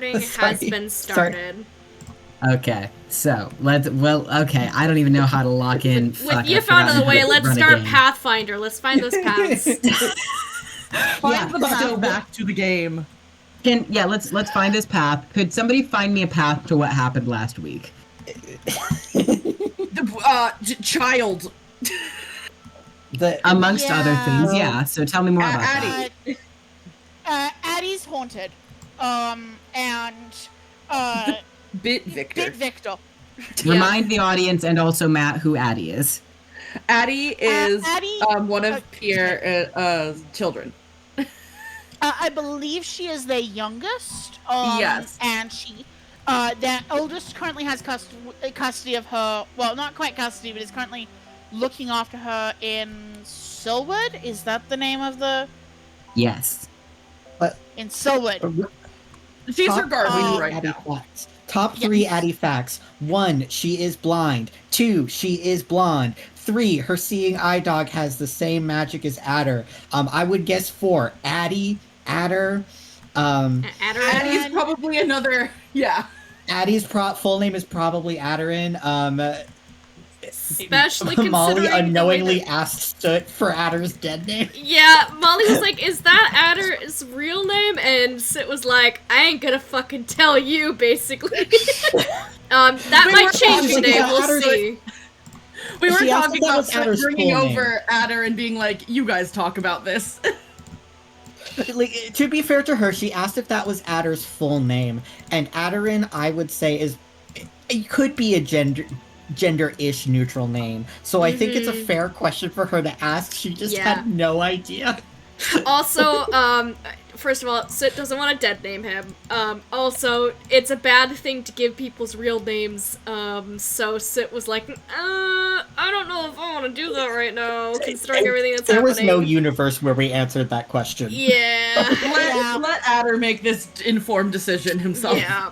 has been started. Okay, so okay, I don't even know how to lock in. You found a way. Let's start Pathfinder. Let's find those paths. Find the path back to the game. Let's find this path. Could somebody find me a path to what happened last week? Child. Amongst other things, yeah. So tell me more about Addie. That. Addie's haunted. Bit Victor. Remind the audience and also Matt who Addie is. Addie is one of Pierre's children. I believe she is the youngest. Yes. And the eldest currently has custody of her. Well, not quite custody, but is currently looking after her in Silwood. Is that the name of the? Yes. In Silwood. She's her guardian right now. Facts. Top 3 Addie facts. 1, she is blind. 2, she is blonde. 3, her seeing eye dog has the same magic as Adder. I would guess 4, Addie, Adder. Addie's probably another. Yeah. Addie's full name is probably Adderin. Especially Molly unknowingly asked Soot for Adder's dead name. Yeah, Molly was like, "Is that Adder's real name?" And Soot was like, "I ain't gonna fucking tell you." Basically, that might change the name. We'll see. We were talking about bringing over Adder and being like, "You guys talk about this." Like, to be fair to her, she asked if that was Adder's full name, and Adderin, I would say, it could be a gender-ish neutral name. So I think it's a fair question for her to ask. She just had no idea. Also, first of all, Soot doesn't want to dead name him. Also, it's a bad thing to give people's real names. So Soot was like, I don't know if I want to do that right now, considering everything that's happening. There was no universe where we answered that question. Yeah. Let Adder make this informed decision himself. Yeah,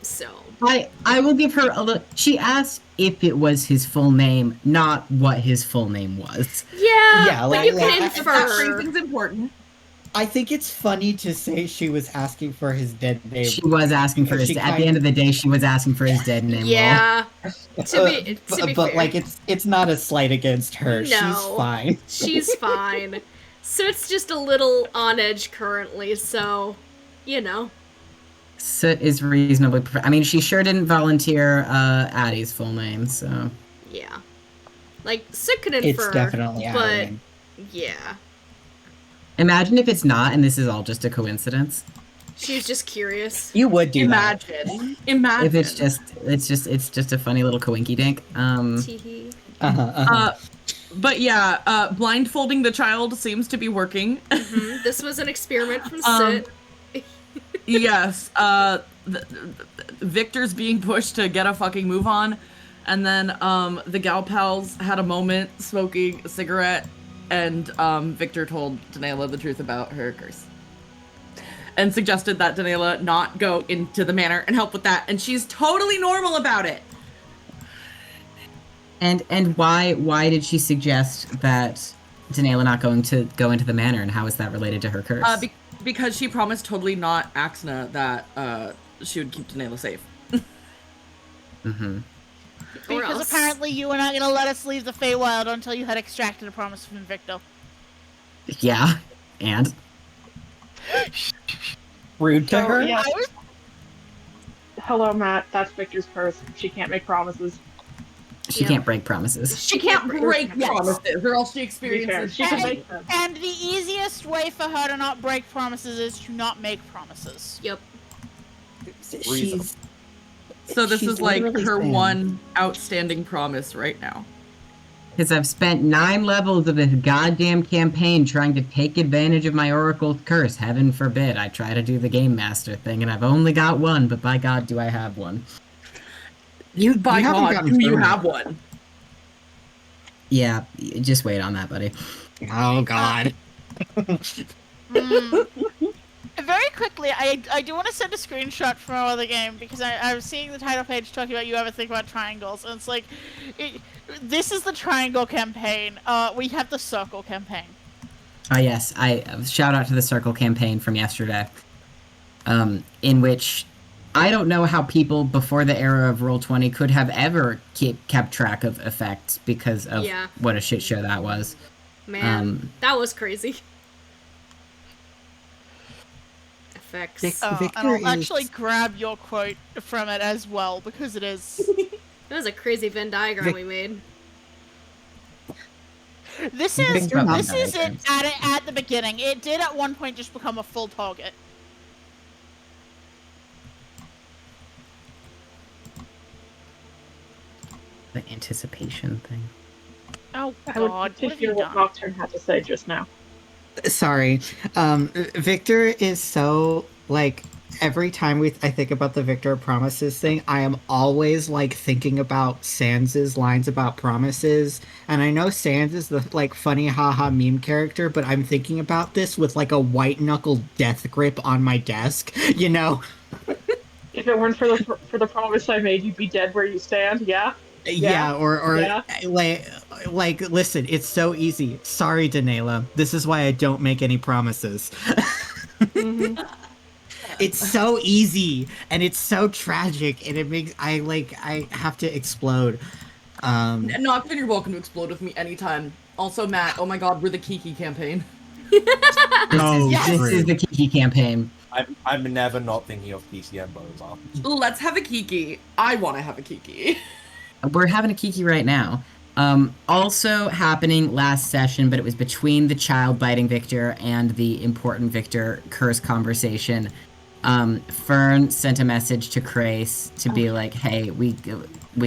so. I will give her a look. She asked if it was his full name, not what his full name was. Yeah, but you can infer. That phrasing's important. I think it's funny to say she was asking for his dead name. She was asking for his. At the end of the day, she was asking for his dead name. Yeah. To be but fair. like it's not a slight against her. No, she's fine. She's fine. So it's just a little on edge currently. So, you know. Soot is reasonably. I mean, she sure didn't volunteer Addie's full name, so. Yeah. Like, Soot could infer. It's definitely Adderyn. Yeah. Imagine if it's not, and this is all just a coincidence. She's just curious. You would do Imagine. that. Imagine. If it's just a funny little coinky dink. But yeah, blindfolding the child seems to be working. This was an experiment from Soot. Yes, Victor's being pushed to get a fucking move on, and then the gal pals had a moment smoking a cigarette, and Victor told Daniela the truth about her curse, and suggested that Daniela not go into the manor and help with that, and she's totally normal about it. And why did she suggest that Daniela not go into the manor, and how is that related to her curse? Because she promised totally not Axna that she would keep Daniela safe. Because apparently you were not going to let us leave the Feywild until you had extracted a promise from Victor. Yeah, and? Rude to her? Yeah. Hello, Matt. That's Victor's curse. She can't make promises. She can't break promises. She can't break promises, or else she experiences. She can make them. And the easiest way for her to not break promises is to not make promises. Yep. So this is like her one outstanding promise right now. Because I've spent 9 levels of this goddamn campaign trying to take advantage of my Oracle's curse. Heaven forbid I try to do the Game Master thing, and I've only got one, but by God, do I have one. By God, do you have one? Yeah, just wait on that, buddy. Oh, God. Very quickly, I do want to send a screenshot from our other game, because I was seeing the title page talking about you ever think about triangles, and it's like, this is the triangle campaign. We have the circle campaign. Oh yes, shout out to the circle campaign from yesterday. in which I don't know how people before the era of Roll20 could have ever kept track of effects because of Yeah. what a shit show that was. Man, that was crazy. Effects. Oh, Victor and I'll is- actually grab your quote from it as well, because it is... That was a crazy Venn diagram Vic- we made. This is Victor Venn this is it diagrams. at the beginning. It did at one point just become a full target. The anticipation thing. Oh I would god, like what to have hear you what done? Nocturne had to say just now. Sorry. Victor is so, like, every time I think about the Victor Promises thing, I am always, like, thinking about Sans' lines about promises. And I know Sans is the, like, funny haha meme character, but I'm thinking about this with, like, a white knuckle death grip on my desk, you know? If it weren't for the promise I made, you'd be dead where you stand. Yeah. Yeah, or Yeah. like, listen, it's so easy. Sorry, Danela. This is why I don't make any promises. It's so easy and it's so tragic and it makes I have to explode. Nocturne, you're welcome to explode with me anytime. Also, Matt, oh my god, we're the Kiki campaign. Oh, This is the Kiki campaign. I'm never not thinking of PCM Boza. Let's have a Kiki. I want to have a Kiki. We're having a Kiki right now. Also happening last session, but it was between the child biting Victor and the important Victor curse conversation. Fern sent a message to Crace to be like, "Hey, we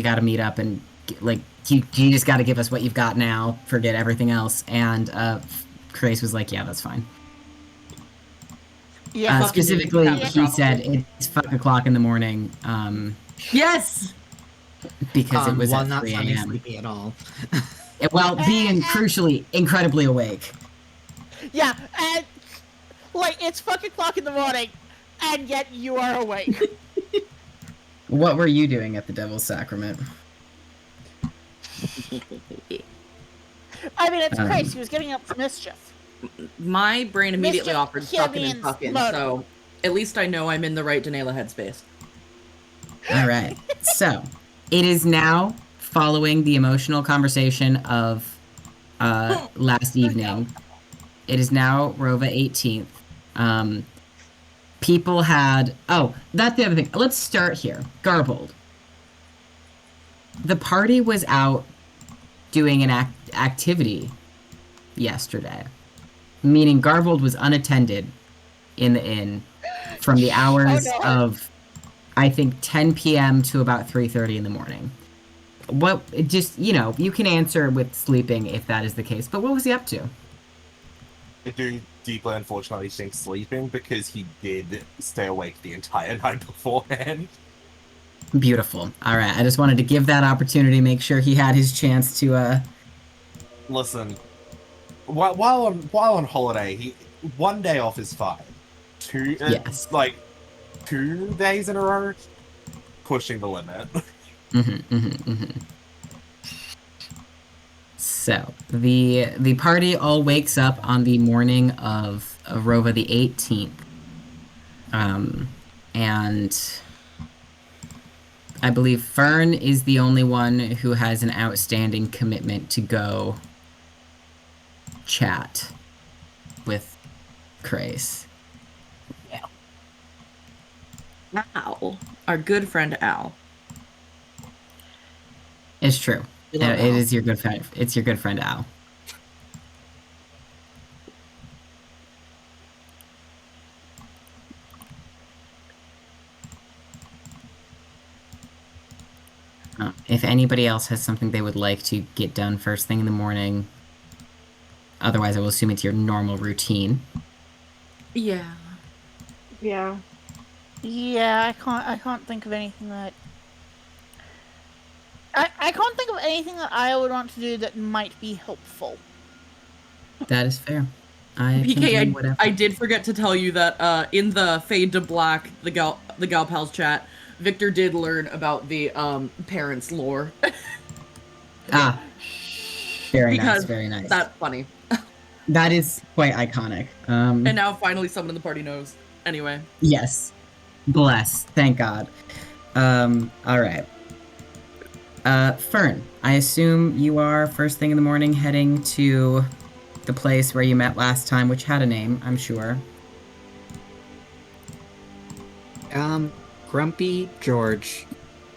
got to meet up and like you just got to give us what you've got now. Forget everything else." And Crace was like, "Yeah, that's fine." Yeah, Specifically, Yeah. he said it's 5:00 in the morning Yes! because it was while at not 3 sounding a.m. sleepy at all. Well, being crucially incredibly awake. yeah, and like it's fucking o'clock in the morning, and yet you are awake. What were you doing at the Devil's Sacrament? I mean, it's Um, crazy. He was getting up for mischief. My brain immediately Mr. offered sucking and Kibbian's fucking, murder. so at least I know I'm in the right Danela headspace. All right. So, it is now following the emotional conversation of last evening. It is now Rova 18th. People had... Oh, that's the other thing. Let's start here. Garbled. The party was out doing an activity yesterday. Meaning Garbled was unattended in the inn from the hours Oh, no. of, I think, 10 p.m. to about 3:30 in the morning. What, just, you know, you can answer with sleeping if that is the case, but what was he up to? I do deeply unfortunately think sleeping because he did stay awake the entire night beforehand. Beautiful. All right, I just wanted to give that opportunity, make sure he had his chance to, Listen, while on holiday, one day off is fine. Yes. Like 2 days in a row, pushing the limit. So, the party all wakes up on the morning of Rova the 18th. And I believe Fern is the only one who has an outstanding commitment to go chat with Crace. Al. Our good friend Al. It's true. We love It Al. is your good friend. It's your good friend Al. If anybody else has something they would like to get done first thing in the morning, otherwise I will assume it's your normal routine. Yeah. Yeah. Yeah, I can't think of anything that. I can't think of anything that I would want to do that might be helpful. That is fair. I can do PK, whatever. I did forget to tell you that in the Fade to Black, the Gal Pals chat, Victor did learn about the parents' lore. Ah, very nice, Because very nice. That's funny. That is quite iconic. And now finally someone in the party knows. Anyway. Yes. Bless. Thank God. Alright. Fern, I assume you are first thing in the morning heading to the place where you met last time, which had a name, I'm sure. Grumpy George.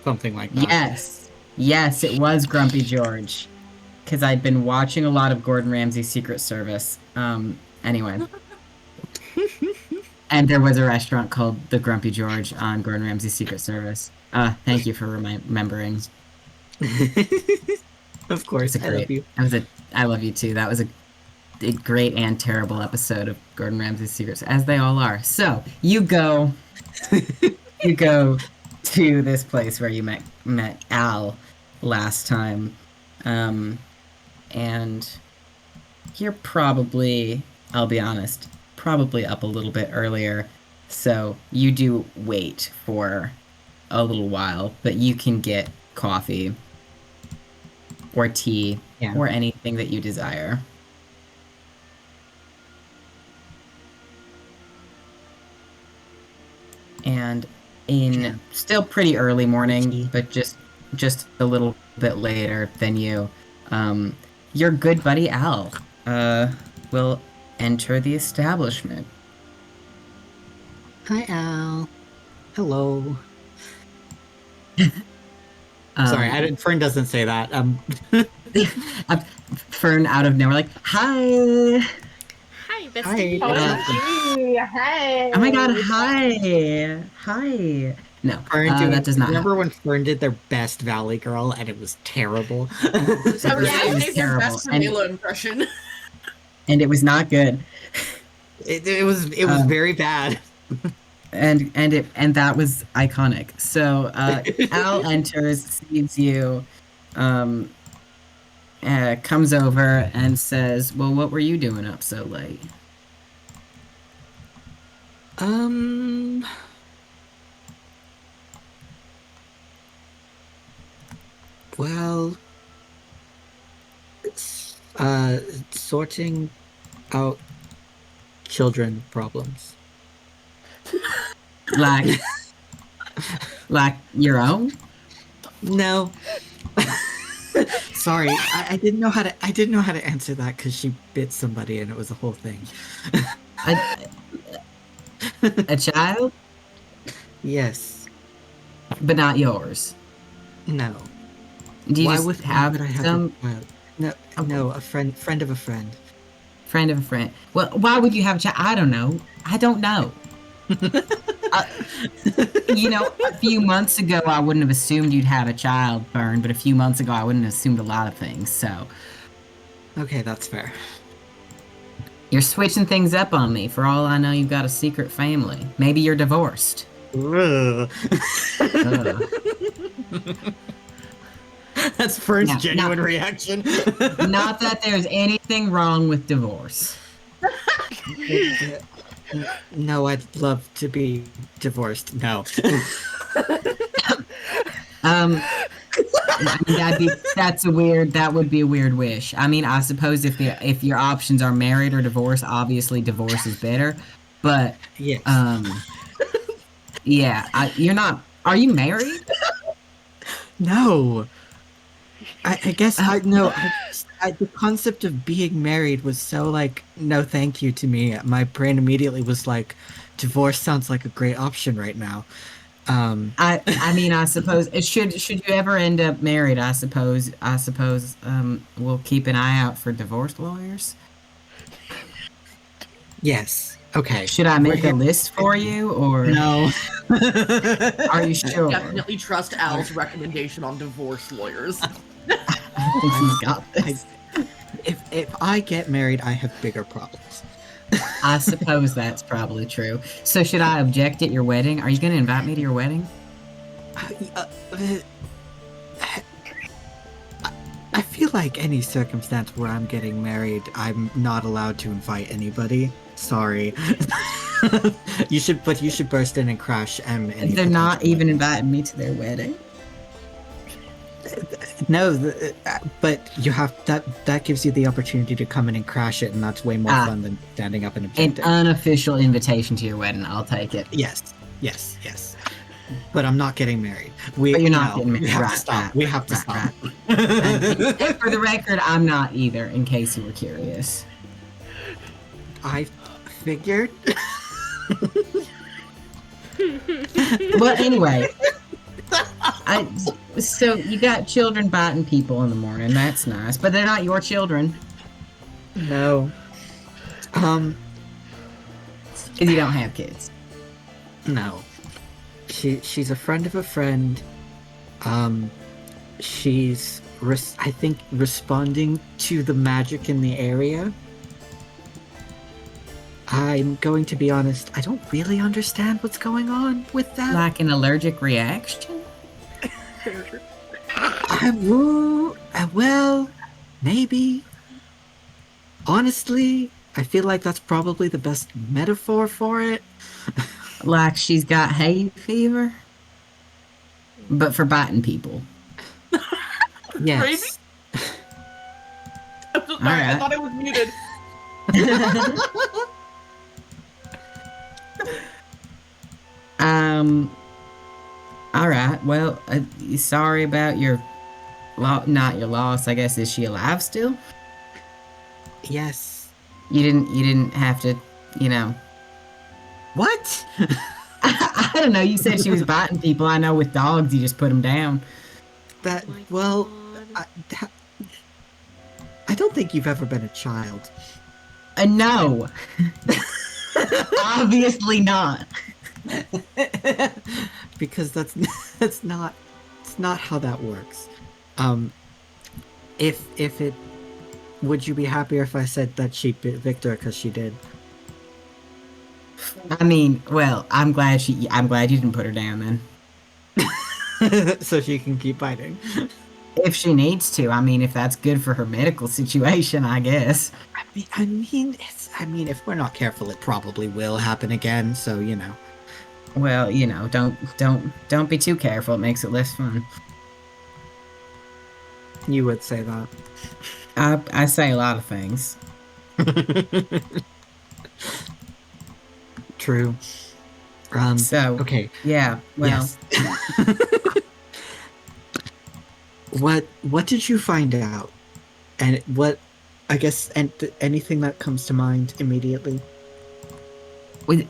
Something like that. Yes. Yes, it was Grumpy George. Because I'd been watching a lot of Gordon Ramsay's Secret Service. Anyway. And there was a restaurant called the Grumpy George on Gordon Ramsay's Secret Service. Thank you for remembering. Of course, It's a I love you. I love you too. That was a great and terrible episode of Gordon Ramsay's Secrets, as they all are. So you go to this place where you met Al last time, and you're probably, I'll be honest, probably up a little bit earlier. So you do wait for a little while, but you can get coffee or tea or anything that you desire. And in still pretty early morning, but just a little bit later than you, your good buddy Al will enter the establishment. Hi, Al. Hello. Sorry, Fern doesn't say that. Fern out of nowhere, like, hi. Hi, bestie. Hey. Oh my god, hi. Hi. No, that does not Remember when Fern did their best Valley Girl and it was terrible? It was terrible. Best Camila impression. And it was not good. It was very bad. And that was iconic. So Al enters, sees you, comes over and says, "Well, what were you doing up so late?" Well, sorting out children problems. Like your own? No. Sorry, I didn't know how to answer that because she bit somebody and it was a whole thing. A child? Yes. But not yours. No. Do you Why just would have I have some a child? No, a friend of a friend. friend of a friend? Well, why would you have a child? I don't know. A few months ago, I wouldn't have assumed you'd have a child, Fern, but a few months ago, I wouldn't have assumed a lot of things, so. Okay, that's fair. You're switching things up on me. For all I know, you've got a secret family. Maybe you're divorced. Ugh. Ugh. That's Fern's No, genuine reaction. Not that there's anything wrong with divorce. No, I'd love to be divorced. No. I mean, that would be a weird wish. I mean, I suppose if your options are married or divorce, obviously divorce is better. But Yes. you're not. Are you married? No. I guess the concept of being married was so like no thank you to me. My brain immediately was like, divorce sounds like a great option right now. I mean, I suppose should you ever end up married, I suppose we'll keep an eye out for divorce lawyers. Yes. Okay. Should I make a list for you, or No. are you sure? Definitely trust Al's recommendation on divorce lawyers. I think he's got this. If I get married, I have bigger problems. I suppose that's probably true. So should I object at your wedding? Are you going to invite me to your wedding? I feel like any circumstance where I'm getting married, I'm not allowed to invite anybody. Sorry. You should burst in and crash any They're not potential even weddings. inviting me to their wedding. No, but you have that gives you the opportunity to come in and crash it, and that's way more Ah. fun than standing up and An objecting. unofficial invitation to your wedding. I'll take it. Yes. But I'm not getting married. We, But you're not no, getting married. We have Right, to stop. right, We have to right, stop. And for the record, I'm not either, in case you were curious. I figured. Well, anyway. So you got children biting people in the morning. That's nice. But they're not your children. No. Because you don't have kids. No. She's a friend of a friend. She's I think responding to the magic in the area. I'm going to be honest, I don't really understand what's going on with that. Like an allergic reaction? Well, maybe. Honestly, I feel like that's probably the best metaphor for it. Like she's got hay fever? But for biting people. Yes. I'm so sorry, Alright. I thought I was muted. Alright, well, sorry about your not your loss, I guess. Is she alive still? Yes. You didn't have to, you know. What? I don't know, you said she was biting people. I know with dogs you just put them down. That, Oh my well, God. I don't think you've ever been a child. No. Obviously not. Because that's not how that works. If it, would you be happier if I said that she bit Victor because she did? I mean, well, I'm glad you didn't put her down then. So she can keep biting. If she needs to, I mean, if that's good for her medical situation, I guess. I mean, if we're not careful, it probably will happen again. So you know. Well, you know, don't be too careful. It makes it less fun. You would say that. I say a lot of things. True. So, Okay. yeah, well, Yes. What did you find out? And what, I guess, and anything that comes to mind immediately? with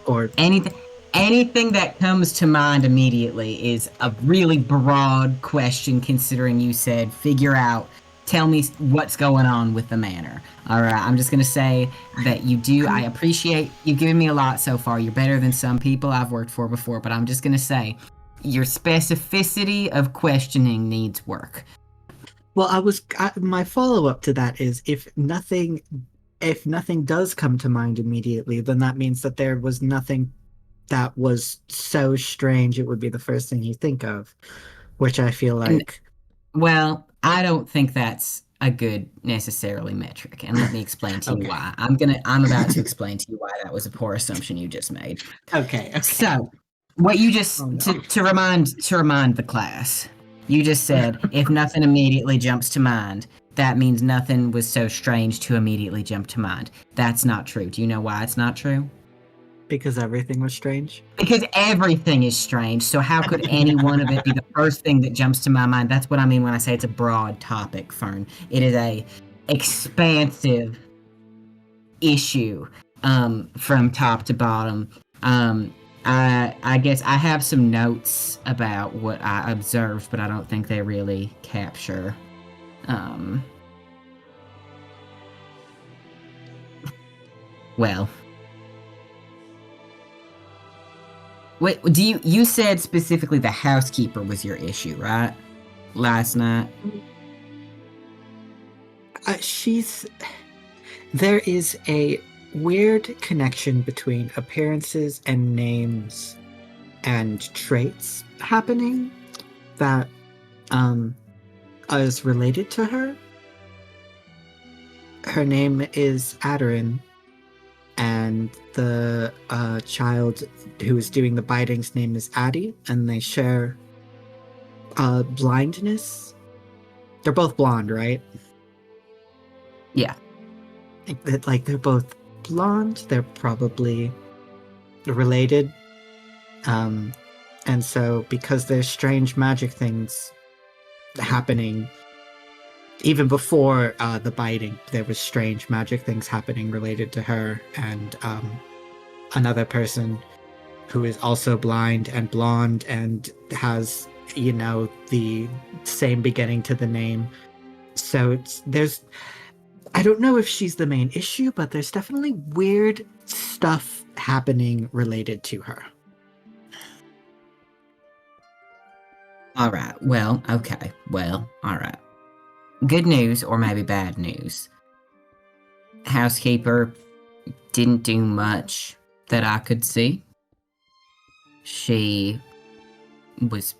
Or anything that comes to mind immediately is a really broad question, considering you said figure out, tell me what's going on with the manor. All right, I'm just gonna say that I appreciate you giving me a lot so far. You're better than some people I've worked for before, but I'm just gonna say your specificity of questioning needs work. well, my follow-up to that is if nothing does come to mind immediately, then that means that there was nothing that was so strange it would be the first thing you think of, which I feel like. Well, I don't think that's a good necessarily metric, and let me explain to you Okay. why. I'm about to explain to you why that was a poor assumption you just made. Okay. So, what you just Oh, no. to remind the class, you just said if nothing immediately jumps to mind, that means nothing was so strange to immediately jump to mind. That's not true. Do you know why it's not true? Because everything was strange. Because everything is strange, so how could any one of it be the first thing that jumps to my mind? That's what I mean when I say it's a broad topic, Fern. It is a expansive issue from top to bottom. I guess I have some notes about what I observed, but I don't think they really capture. Well. Wait, you said specifically the housekeeper was your issue, right? Last night? There is a weird connection between appearances and names and traits happening that is related to her. Her name is Aderin, and the child who is doing the biting's name is Addie, and they share blindness They're both blonde, right? Yeah. Like they're both blonde. They're probably related. And so because there's strange magic things happening, even before the biting, there was strange magic things happening related to her and another person who is also blind and blonde and has, the same beginning to the name. So there's, I don't know if she's the main issue, but there's definitely weird stuff happening related to her. All right. Well, okay. Well, all right. Good news, or maybe bad news. Housekeeper didn't do much that I could see. She was...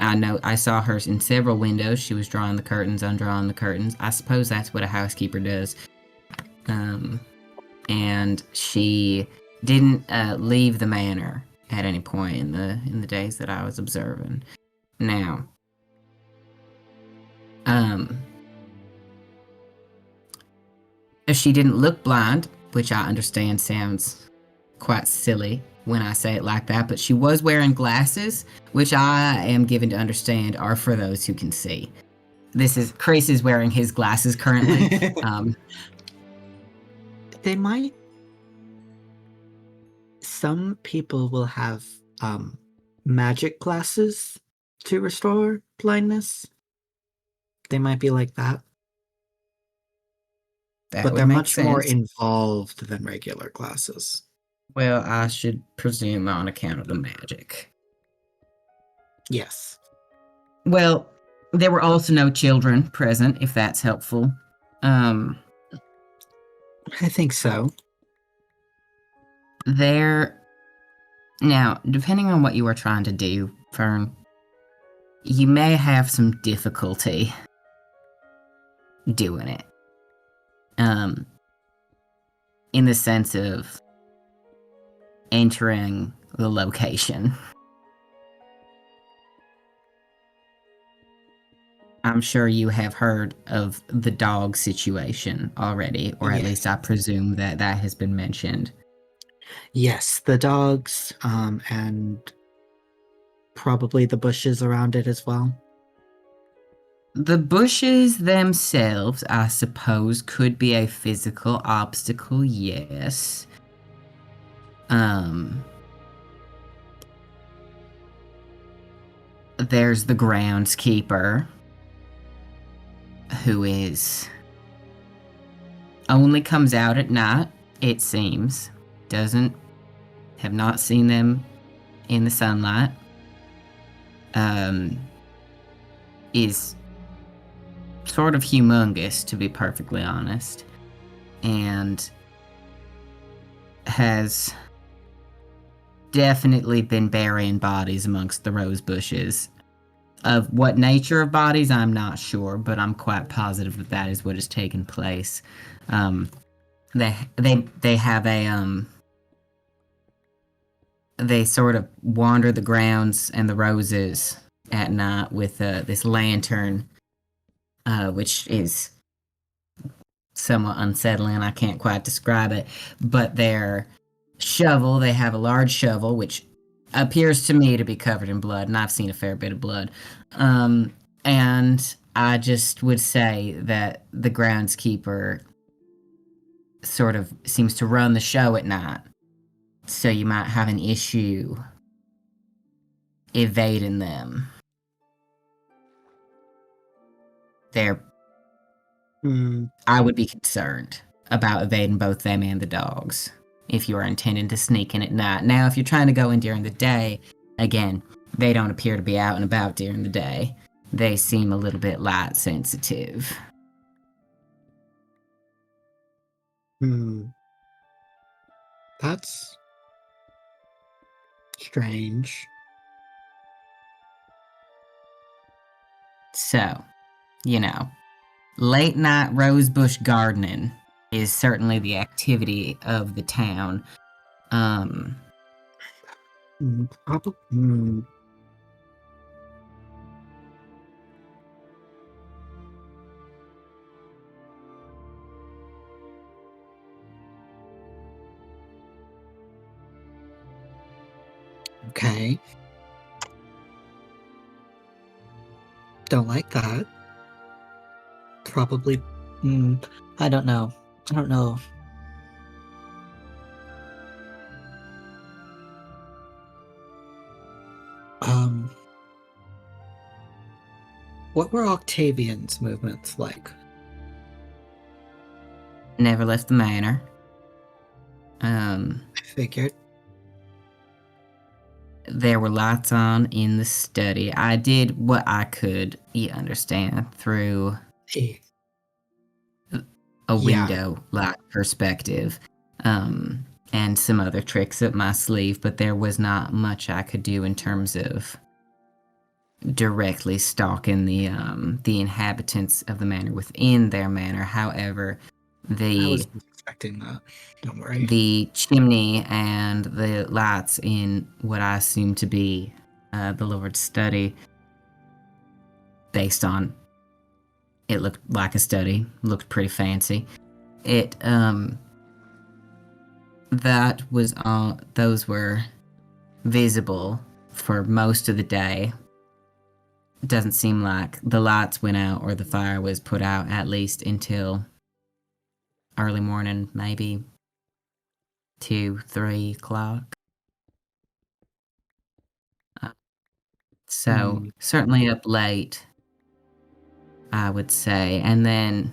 I saw her in several windows. She was drawing the curtains, undrawing the curtains. I suppose that's what a housekeeper does. And she didn't leave the manor at any point in the days that I was observing. Now, she didn't look blind, which I understand sounds quite silly when I say it like that, but she was wearing glasses, which I am given to understand are for those who can see. Chris is wearing his glasses currently. They might. Some people will have magic glasses to restore blindness. They might be like that. But they're much more involved than regular glasses. Well, I should presume on account of the magic. Yes. Well, there were also no children present, if that's helpful. I think so. Now, depending on what you are trying to do, Fern, you may have some difficulty doing it. In the sense of entering the location. I'm sure you have heard of the dog situation already, or at least I presume that has been mentioned. Yes, the dogs, and probably the bushes around it as well. The bushes themselves, I suppose, could be a physical obstacle, yes. There's the groundskeeper, who only comes out at night, it seems. Have not seen them in the sunlight. Is sort of humongous, to be perfectly honest, and has definitely been burying bodies amongst the rose bushes. Of what nature of bodies, I'm not sure, but I'm quite positive that is what has taken place. They have a they sort of wander the grounds and the roses at night with this lantern, which is somewhat unsettling. I can't quite describe it, but their shovel, they have a large shovel, which appears to me to be covered in blood, and I've seen a fair bit of blood. And I just would say that the groundskeeper sort of seems to run the show at night, so you might have an issue evading them. I would be concerned about evading both them and the dogs if you are intending to sneak in at night. Now, if you're trying to go in during the day, again, they don't appear to be out and about during the day. They seem a little bit light sensitive. That's strange. So, late night rosebush gardening is certainly the activity of the town. Okay. Don't like that. Probably. I don't know. I don't know. Um. What were Octavian's movements like? Never left the manor. I figured. There were lights on in the study. I did what I could, you understand, through Eh, a Yeah. window like perspective. And some other tricks up my sleeve, but there was not much I could do in terms of directly stalking the inhabitants of the manor within their manor. However, I wasn't expecting that. Don't worry. the chimney and the lights in what I assume to be the Lord's study, based on it looked like a study, looked pretty fancy. It that was those were visible for most of the day. It doesn't seem like the lights went out or the fire was put out, at least until early morning, maybe 2-3 o'clock. So certainly up late, I would say. And then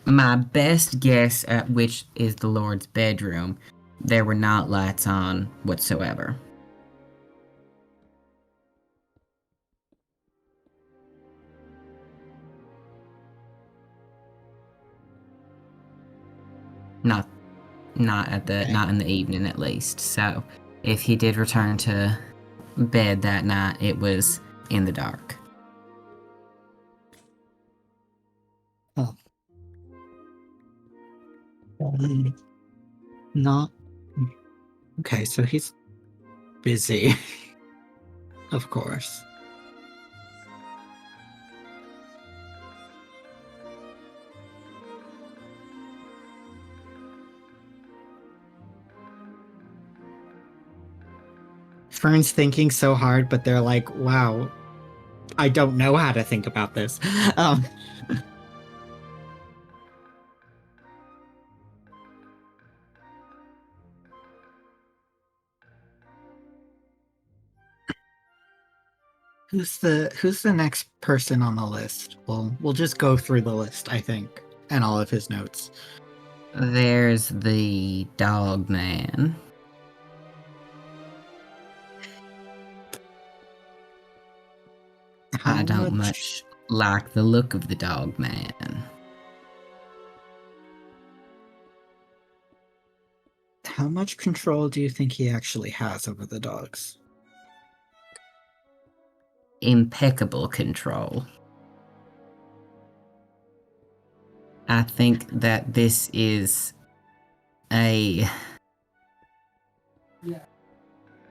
my best guess at which is the Lord's bedroom, there were not lights on whatsoever. Not not in the evening at least. So if he did return to bed that night, it was in the dark. Oh. Not. Okay, so he's busy. Of course. Fern's thinking so hard, but they're like, wow, I don't know how to think about this. Um, who's the next person on the list? We'll just go through the list, I think, and all of his notes. There's the dog man. I don't much like the look of the dog man. How much control do you think he actually has over the dogs? Impeccable control. I think that this is a...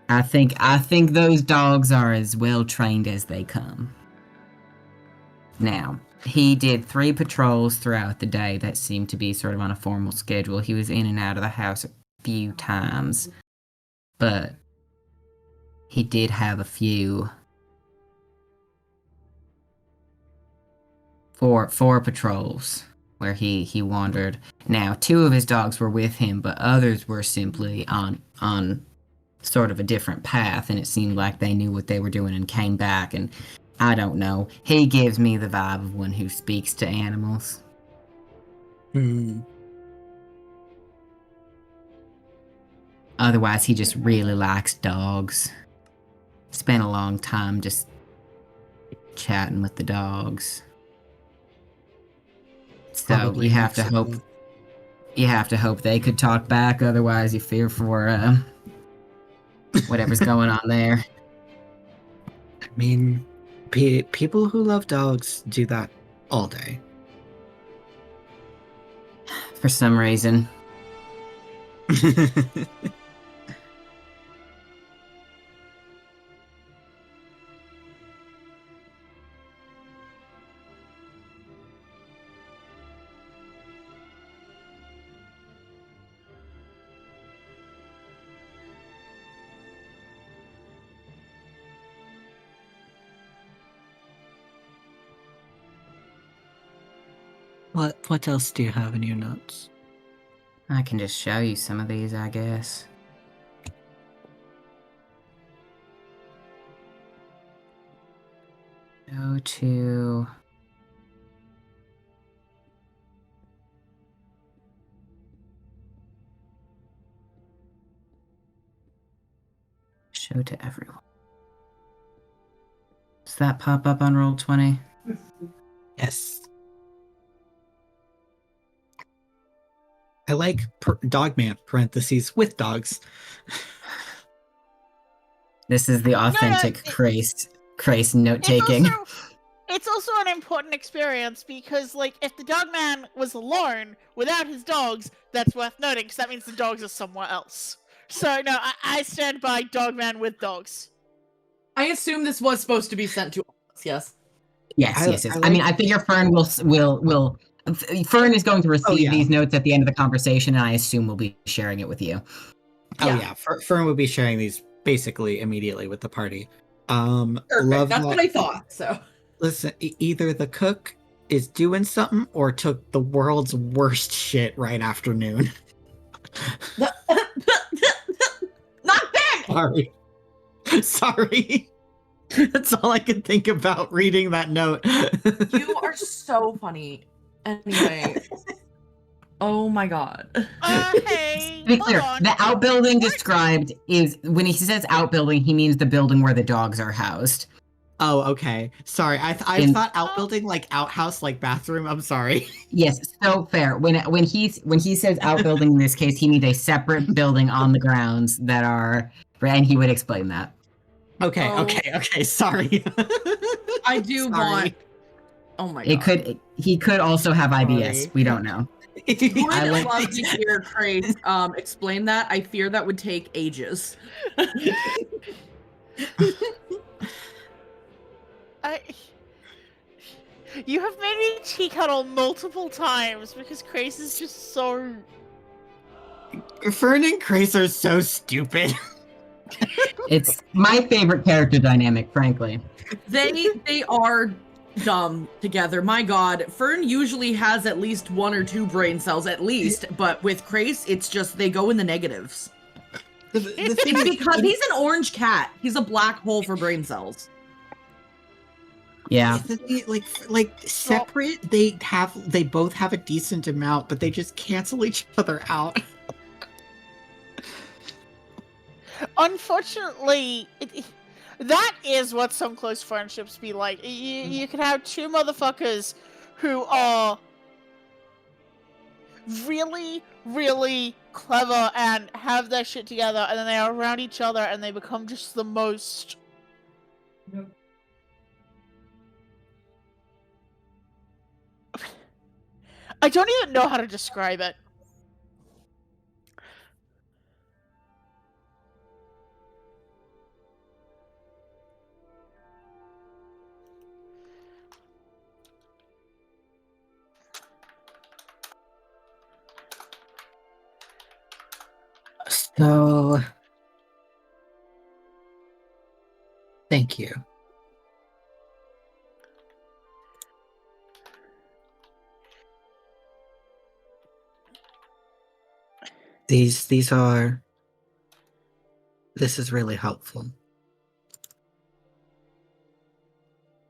I think those dogs are as well trained as they come. Now, he did 3 patrols throughout the day that seemed to be sort of on a formal schedule. He was in and out of the house a few times, but he did have a few... Four patrols where he wandered. Now, 2 of his dogs were with him, but others were simply on sort of a different path, and it seemed like they knew what they were doing and came back, and I don't know. He gives me the vibe of one who speaks to animals. Otherwise, he just really likes dogs. Spent a long time just chatting with the dogs. So Probably you have to makes it hope they could talk back. Otherwise, you fear for whatever's going on there. I mean, people who love dogs do that all day. For some reason. What else do you have in your notes? I can just show you some of these, I guess. Go to... Show to everyone. Does that pop up on Roll20? Yes. I like Dogman, parentheses, with dogs. This is the authentic Crace note-taking. It's also an important experience because, like, if the Dogman was alone without his dogs, that's worth noting because that means the dogs are somewhere else. So no, I stand by Dogman with dogs. I assume this was supposed to be sent to us, yes. Yes. I mean, I figure Fern will Fern is going to receive these notes at the end of the conversation, and I assume we'll be sharing it with you. Fern will be sharing these basically immediately with the party. Perfect. That's what I thought. So listen, either the cook is doing something or took the world's worst shit right after noon. Not bad. Sorry. That's all I could think about reading that note. You are so funny. Anyway. Oh my god. Hey, To be clear, the outbuilding described is, when he says outbuilding, he means the building where the dogs are housed. Oh, okay. Sorry, I thought outbuilding like outhouse, like bathroom. I'm sorry. Yes, so fair. When he says outbuilding in this case, he means a separate building on the grounds that are, and he would explain that. Okay. Sorry. I do want. Oh my god. He could also have IBS. Sorry. We don't know. I would love to hear Craze explain that. I fear that would take ages. You have made me tea cuddle multiple times because Crace is just so. Fern and Crace are so stupid. It's my favorite character dynamic, frankly. They are dumb together. My god, Fern usually has at least 1 or 2 brain cells at least, but with Crace, it's just they go in the negatives. The thing It's is, because he's an orange cat. He's a black hole for brain cells. Yeah. like separate, they both have a decent amount, but they just cancel each other out. Unfortunately, that is what some close friendships be like. You can have 2 motherfuckers who are really, really clever and have their shit together, and then they are around each other and they become just the most. I don't even know how to describe it. So, thank you. These are. This is really helpful.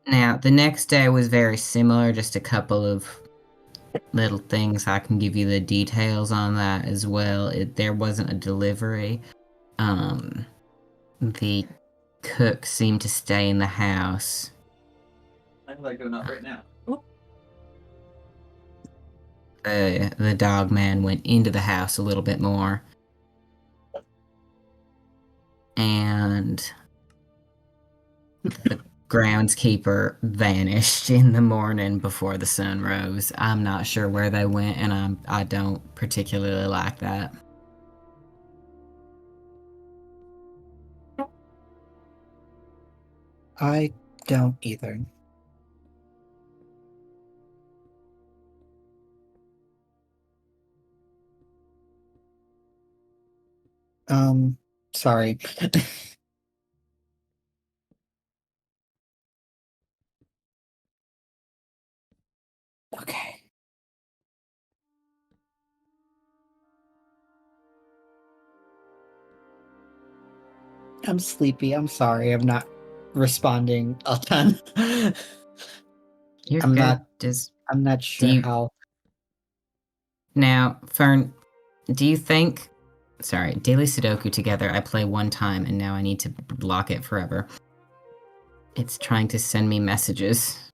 Now, the next day was very similar, just a couple of little things. I can give you the details on that as well. There wasn't a delivery. The cook seemed to stay in the house. I'm like going up right now. The dog man went into the house a little bit more. And the groundskeeper vanished in the morning before the sun rose. I'm not sure where they went, and I don't particularly like that. I don't either. Sorry. Okay. I'm sleepy. I'm sorry. I'm not responding a ton. You're I'm good. not- Just I'm not sure you- how. now, Fern, do you think? Sorry, Daily Sudoku together. I play one time, and now I need to block it forever. It's trying to send me messages.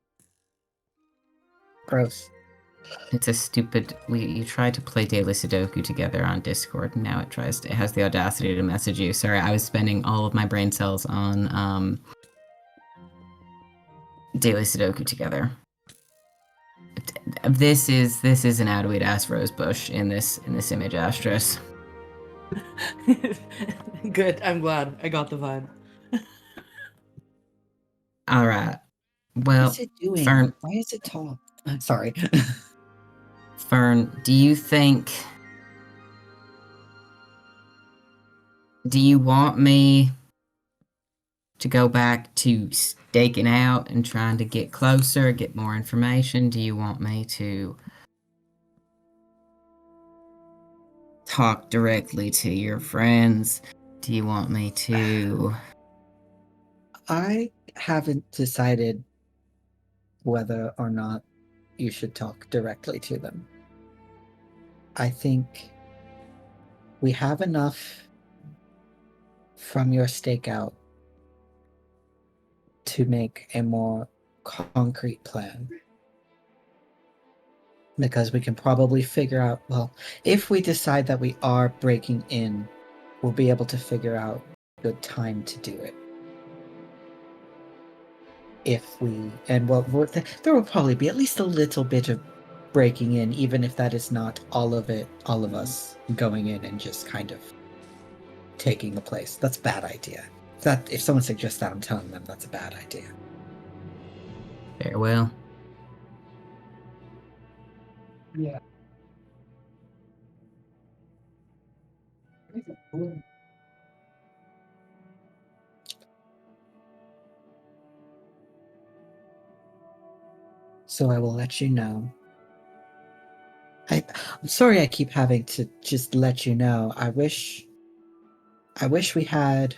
Gross. It's a stupid. You tried to play Daily Sudoku together on Discord, and now it has the audacity to message you. Sorry, I was spending all of my brain cells on Daily Sudoku together. This is an Adweed ass rosebush in this image, Astros. Good. I'm glad. I got the vibe. All right. Well, What's it doing? Fern, Why is it tall? Sorry. Fern, do you want me to go back to staking out and trying to get closer, get more information? Do you want me to talk directly to your friends? Do you want me to... I haven't decided whether or not you should talk directly to them. I think we have enough from your stakeout to make a more concrete plan. Because we can probably figure out, well, if we decide that we are breaking in, we'll be able to figure out a good time to do it. There will probably be at least a little bit of breaking in, even if that is not all of us going in and just kind of taking the place. That's a bad idea. If someone suggests that, I'm telling them that's a bad idea. Farewell. Yeah. So I will let you know. I'm sorry I keep having to just let you know. I wish we had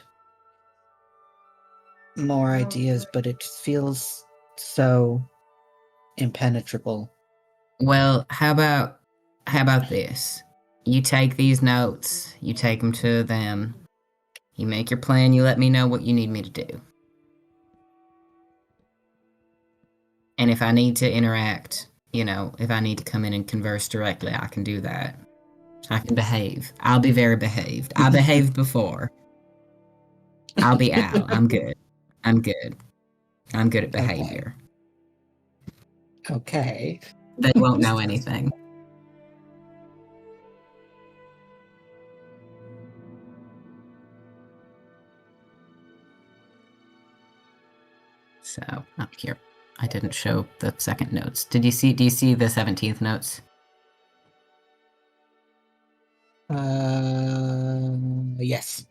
more ideas, but it feels so impenetrable. Well, how about this? You take these notes, you take them to them, you make your plan, you let me know what you need me to do. And if I need to interact, if I need to come in and converse directly, I can do that. I can behave. I'll be very behaved. I behaved before. I'll be out. I'm good. I'm good at behavior. Okay. They won't know anything. So, here. I didn't show the second notes. Do you see the 17th notes? Yes.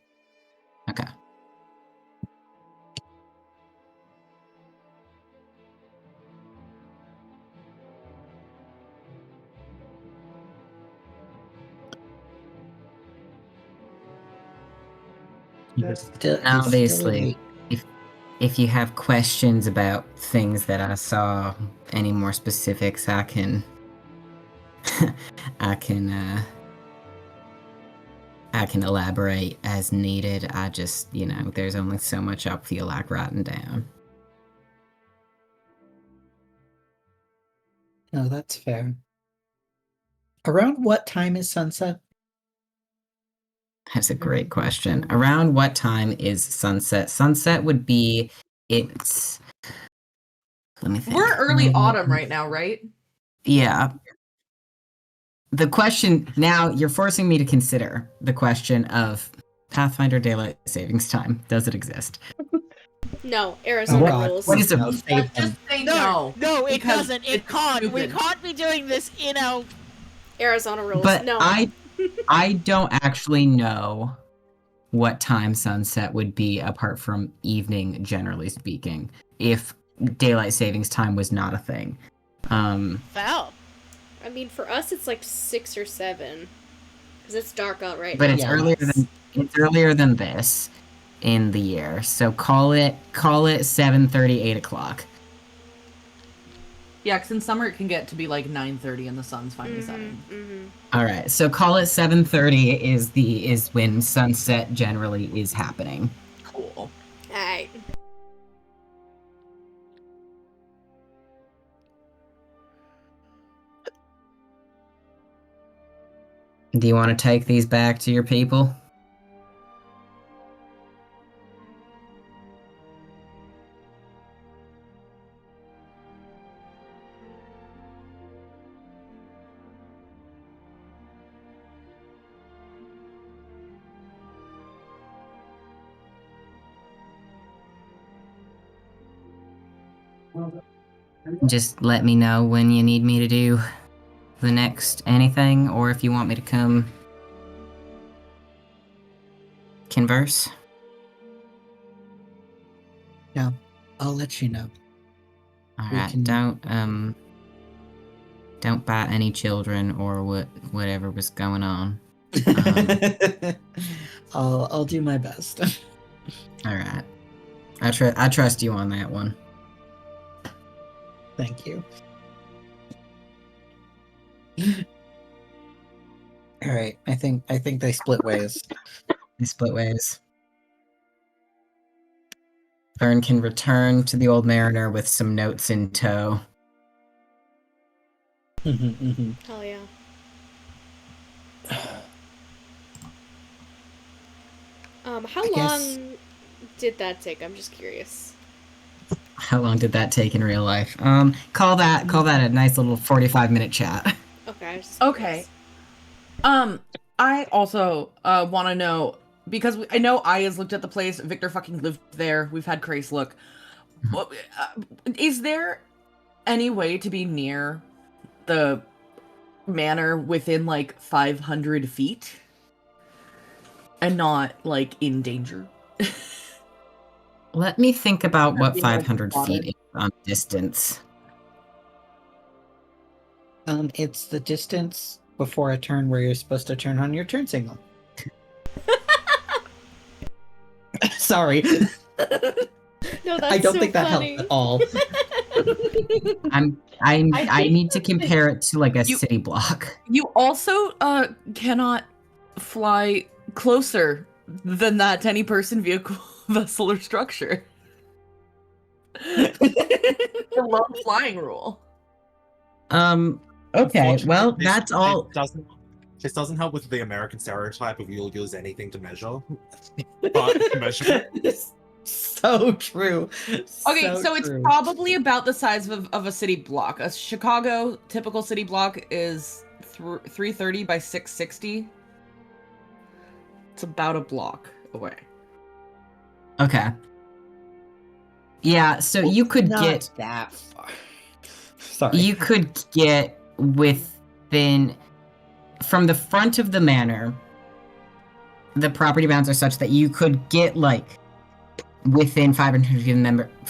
Okay. Obviously, if you have questions about things that I saw, any more specifics, I can elaborate as needed. I just, there's only so much I feel like writing down. No, that's fair. Around what time is sunset? That's a great question. Around what time is sunset? Sunset would be let me think. We're early autumn right now, right? Yeah. The question now, you're forcing me to consider the question of Pathfinder Daylight Savings Time. Does it exist? No, Arizona rules. What is it? Just say no. No, it because doesn't. It it's can't. We stupid. can't be doing this in our. Arizona rules. But no. I don't actually know what time sunset would be apart from evening, generally speaking, if daylight savings time was not a thing. Foul. I mean, for us, it's like 6 or 7. Because it's dark out right But now. it's Yeah. earlier than this. in the year. So call it 7:30, 8 o'clock. Yeah, because in summer it can get to be like 9:30 and the sun's finally setting. All right, so call it 7:30 is when sunset generally is happening. Cool. Alright. Do you want to take these back to your people? Just let me know when you need me to do the next anything, or if you want me to come converse. Yeah, I'll let you know. All We right, can- don't bite any children or whatever was going on. I'll do my best. All right, I trust you on that one. Thank you. All right, I think they split ways. They split ways. Fern can return to the Old Mariner with some notes in tow. Hell yeah. How I guess- long did that take? I'm just curious. How long did that take in real life? Call that a nice little 45-minute chat. Okay. I was just Okay. curious. I also want to know, because I know Aya's looked at the place. Victor fucking lived there. We've had Grace look. Is there any way to be near the manor within like 500 feet and not like in danger? Let me think about what You know, 500 water. feet is on distance. It's the distance before a turn where you're supposed to turn on your turn signal. Sorry, No, that's I don't so think that funny. helps at all. I need to compare it to like a You- city block. You also cannot fly closer than that to any person, vehicle, vessel, or structure. The lone flying rule. Okay, Unfortunately, well, this- that's all. This doesn't help with the American stereotype of you'll use anything to measure. But measure. So true. Okay, so it's true. probably about the size of a city block. A Chicago typical city block is 330 by 660. It's about a block away. Okay. Yeah, so you could Not get that far. Sorry. you could get within from the front of the manor. The property bounds are such that you could get like within 500 feet of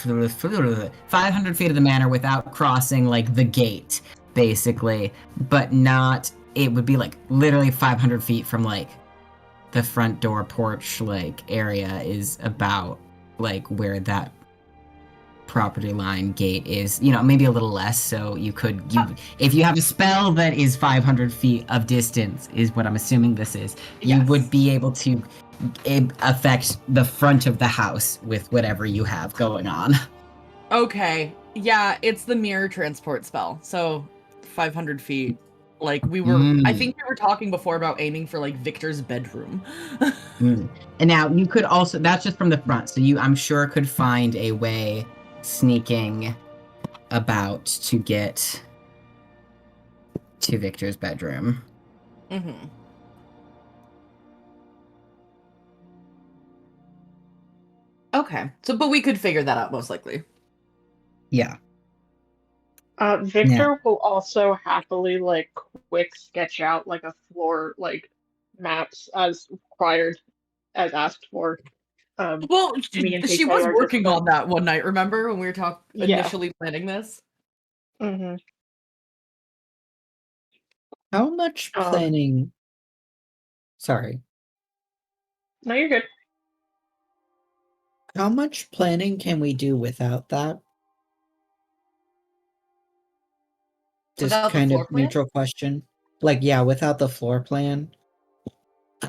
the 500 feet of the manor without crossing like the gate, basically, but not. It would be like literally 500 feet from like the front door porch like area is about like where that property line gate is, you know, maybe a little less. So you if you have a spell that is 500 feet of distance, is what I'm assuming this is, you Yes. would be able to affect the front of the house with whatever you have going on. Okay, yeah, it's the mirror transport spell. So 500 feet. Like we were, I think we were talking before about aiming for like Victor's bedroom. And now you could also, that's just from the front, so I'm sure could find a way sneaking about to get to Victor's bedroom. Mm-hmm. Okay, so but we could figure that out most likely. Yeah. Victor will also happily like quick sketch out like a floor like maps as required, as asked for. Well, Me and she TK was are working just, on that one night. Remember when we were Yeah. initially planning this? Mm-hmm. How much planning? Sorry. No, you're good. How much planning can we do without that? Just Without the kind floor of plan? neutral question. Like, yeah, without the floor plan.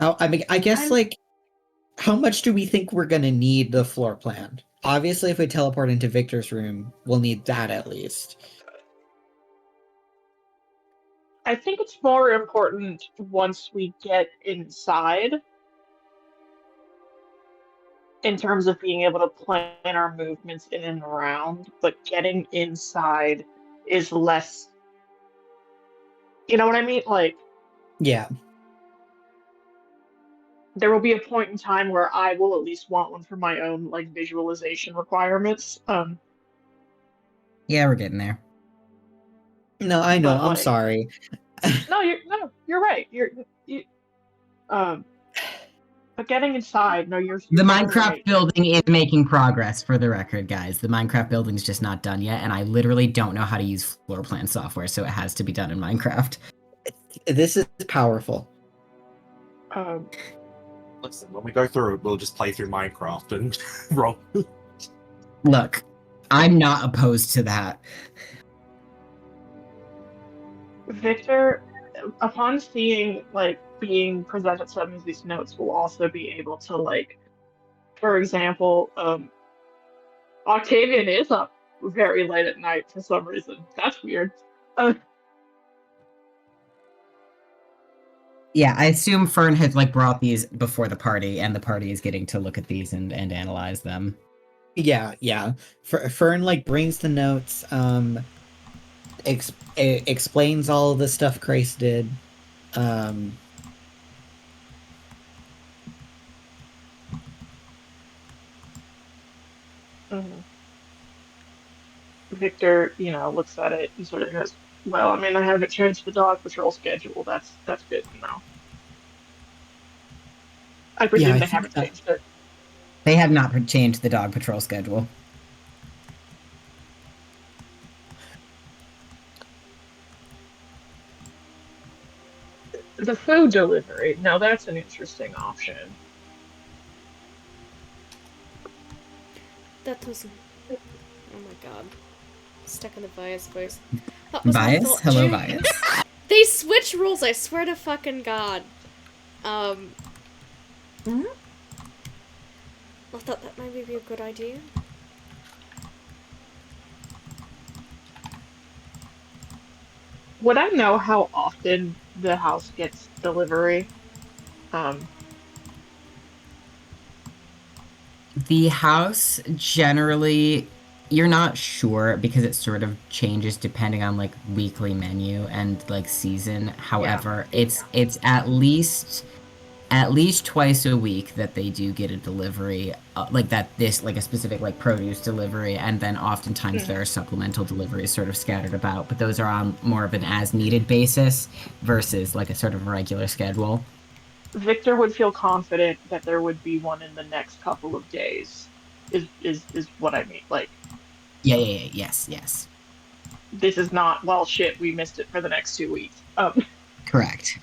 I mean, I guess, I'm- like, how much do we think we're gonna need the floor plan? Obviously, if we teleport into Victor's room, we'll need that at least. I think it's more important once we get inside in terms of being able to plan our movements in and around, but getting inside is less. You know what I mean? Like, Yeah. there will be a point in time where I will at least want one for my own, like, visualization requirements. Yeah, we're getting there. No, I know. But, I'm like- sorry. No, you're right. But getting inside, no, you're The totally Minecraft right. building is making progress, for the record, guys. The Minecraft building's just not done yet, and I literally don't know how to use floor plan software, so it has to be done in Minecraft. This is powerful. Listen, when we go through it, we'll just play through Minecraft and roll. Look, I'm not opposed to that. Victor, upon seeing, like, being presented some of these notes, will also be able to, like, for example, Octavian is up very late at night for some reason. That's weird. Yeah, I assume Fern had like brought these before the party, and the party is getting to look at these and analyze them. Yeah, yeah. Fern like brings the notes, explains all of the stuff Grace did. Victor, looks at it and sort of goes, "Well, I mean, I haven't changed the dog patrol schedule. That's good to know. I presume I they think haven't that- changed it." They have not changed the dog patrol schedule. The food delivery. Now that's an interesting option. That doesn't. Oh my god. Stuck in the bias voice. That was my Bias? thought. Hello, Gee, Bias. They switch rules, I swear to fucking god. I thought that might be a good idea. Would I know how often the house gets delivery? The house generally, you're not sure because it sort of changes depending on like weekly menu and like season. However, it's at least twice a week that they do get a delivery, like a specific like produce delivery, and then oftentimes there are supplemental deliveries sort of scattered about, but those are on more of an as needed basis versus like a sort of regular schedule. Victor would feel confident that there would be one in the next couple of days. Is what I mean. Like, Yes. this is not, well, shit, we missed it for the next 2 weeks. Correct.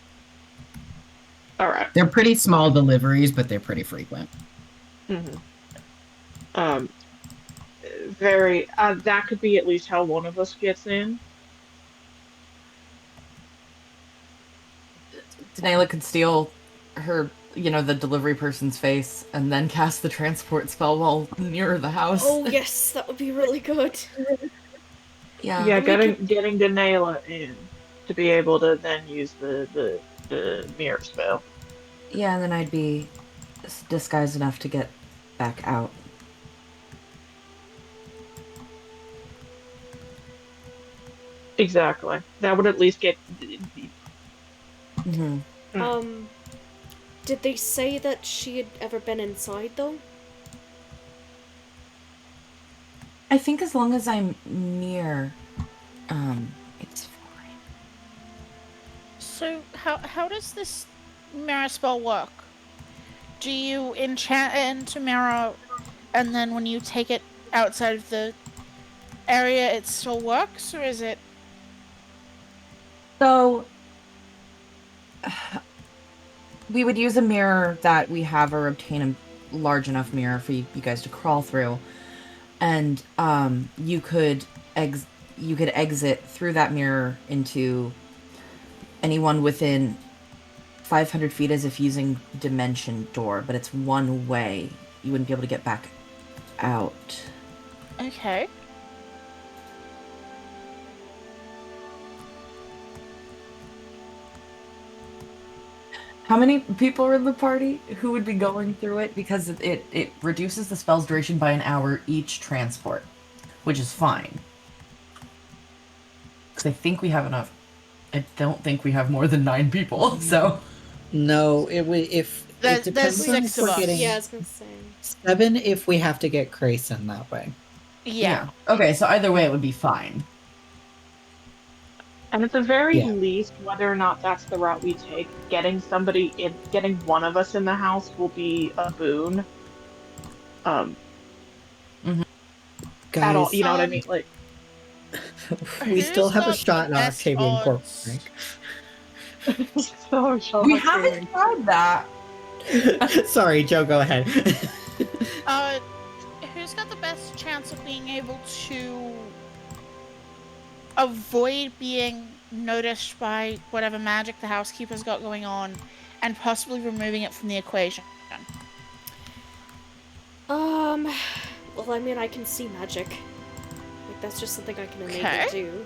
All right. They're pretty small deliveries, but they're pretty frequent. That could be at least how one of us gets in. Danaela could steal her, the delivery person's face and then cast the transport spell while near the house. Oh yes, that would be really good. Yeah. Yeah, we getting Danaela in to be able to then use the mirror spell. Yeah, and then I'd be disguised enough to get back out. Exactly. That would at least get. Mm-hmm. Did they say that she had ever been inside though? I think as long as I'm near, it's fine. So how does this mirror spell work? Do you enchant it into mirror, and then when you take it outside of the area, it still works, or is it? So, we would use a mirror that we have or obtain large enough mirror for you guys to crawl through, and you could exit through that mirror into anyone within 500 feet as if using dimension door, but it's one way. You wouldn't be able to get back out. Okay. How many people are in the party who would be going through it? Because it reduces the spell's duration by an hour each transport, which is fine. Because I think we have enough. I don't think we have more than 9 people, so... No, if There's it depends on if 6 of we're us. getting Yeah, I was gonna say. 7 if we have to get Grayson that way. Yeah. Okay, so either way it would be fine. And at the very Yeah. least, whether or not that's the route we take, getting one of us in the house will be a boon. At all, Guys, you know what I mean? Like, we still have a Who's shot in got the best Octavian Corp, odds? so We haven't tried that. right? Sorry, Joe, go ahead. Who's got the best chance of being able to avoid being noticed by whatever magic the housekeeper's got going on, and possibly removing it from the equation? Well, I mean, I can see magic. Like, that's just something I can innately Okay. do.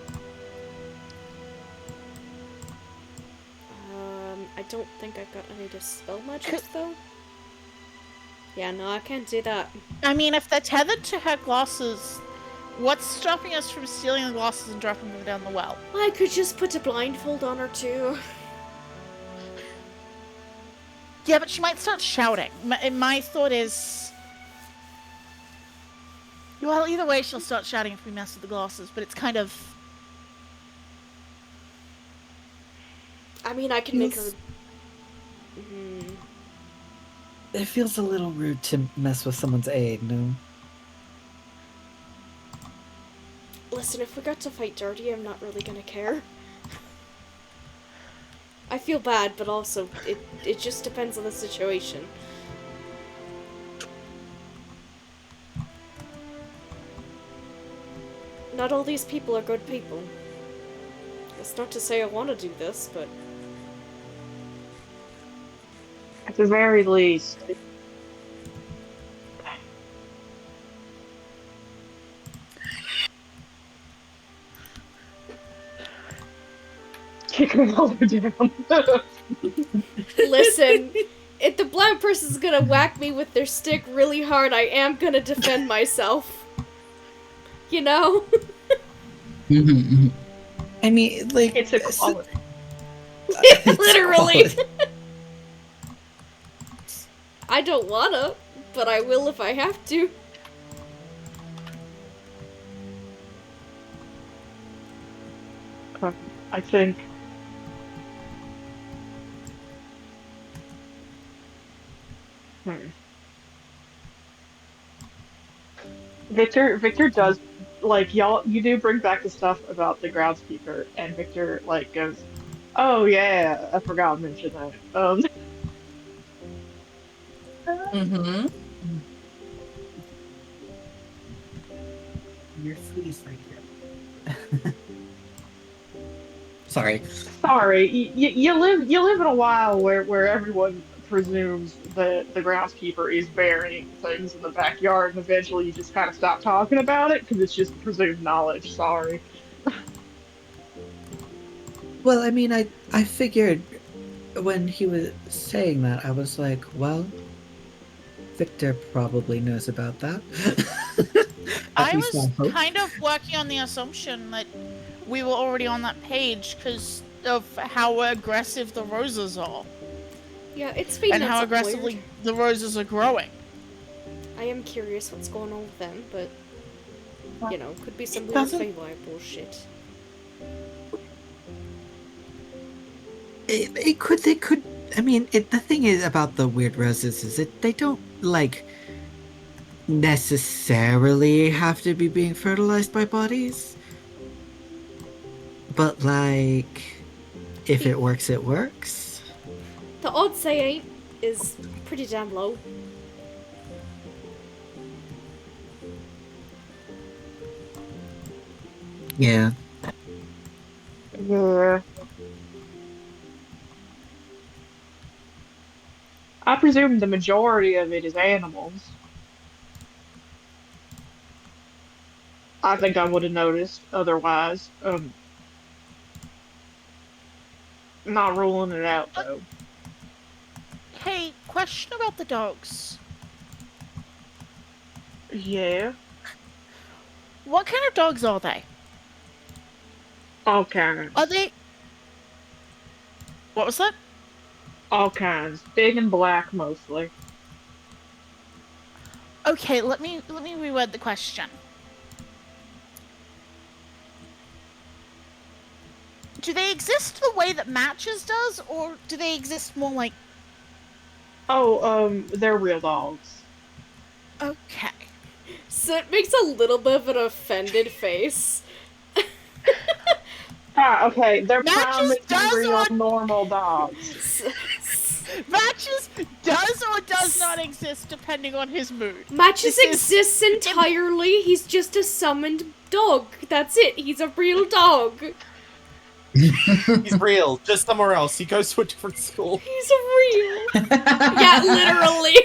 I don't think I've got any dispel magic, though. Yeah, no, I can't do that. I mean, if they're tethered to her glasses, what's stopping us from stealing the glasses and dropping them down the well? I could just put a blindfold on her, too. Yeah, but she might start shouting. My thought is... Well, either way, she'll start shouting if we mess with the glasses, but it's kind of... I mean, I can make her... Feels- It feels a little rude to mess with someone's aid, no? Listen, if we got to fight dirty, I'm not really gonna care. I feel bad, but also, it just depends on the situation. Not all these people are good people. It's not to say I want to do this, but... at the very least, kick her while they're down. Listen, if the blind person's gonna whack me with their stick really hard, I am gonna defend myself. You know? I mean, like... It's equality. Literally. I don't wanna, but I will if I have to. I think. Victor does, like, y'all, you do bring back the stuff about the groundskeeper, and Victor, like, goes, oh yeah, I forgot to mention that. Mm-hmm. Your sleeves right here. Sorry. Sorry, you live in a while where everyone presumes that the groundskeeper is burying things in the backyard, and eventually you just kind of stop talking about it because it's just presumed knowledge. Sorry. Well, I mean, I figured when he was saying that, I was like, well, Victor probably knows about that. At I least was hope. kind of working on the assumption that we were already on that page because of how aggressive the roses are. Yeah, it's fading And how out aggressively weird. the roses are growing. I am curious what's going on with them, but you know, could be some weird doesn't- Feywild bullshit. They could. I mean, the thing is about the weird roses is that they don't, like, necessarily have to be being fertilized by bodies. But, like, if it works, it works. The odds they ain't is pretty damn low. Yeah. Yeah. I presume the majority of it is animals. I think I would have noticed otherwise. Not ruling it out though. Hey, question about the dogs. Yeah, What kind of dogs are they? all kinds. Are they? What was that? All kinds. Big and black mostly. Okay, let me reword the question. Do they exist the way that Matches does, or do they exist more like? Oh, they're real dogs. Okay. Sit makes a little bit of an offended face. Ah, okay, they're Matches primarily does real or normal dogs. Matches does or does not exist depending on his mood. Matches This is- exists entirely. He's just a summoned dog. That's it. He's a real dog. He's real, just somewhere else. He goes to a different school. He's a real. Yeah, literally.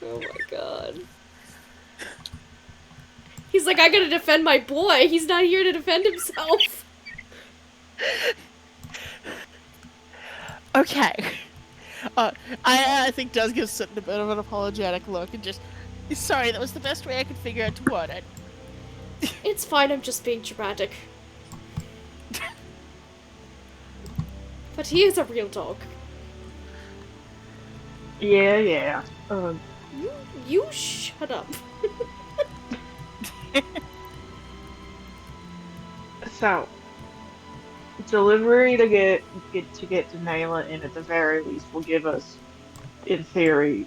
Oh my god. He's like, I gotta defend my boy. He's not here to defend himself. Okay. I think Does gives Sutton a bit of an apologetic look and just, sorry, that was the best way I could figure out to word it. It's fine, I'm just being dramatic. But he is a real dog. Yeah, yeah. You shut up. So, delivery to get to Nayla, and at the very least will give us, in theory,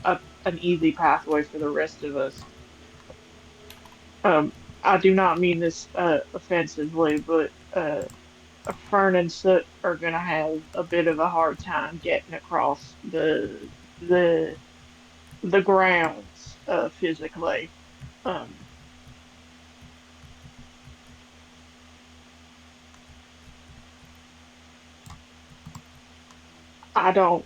an easy pathway for the rest of us. I do not mean this offensively, but Fern and Soot are gonna have a bit of a hard time getting across the grounds physically. Um, I don't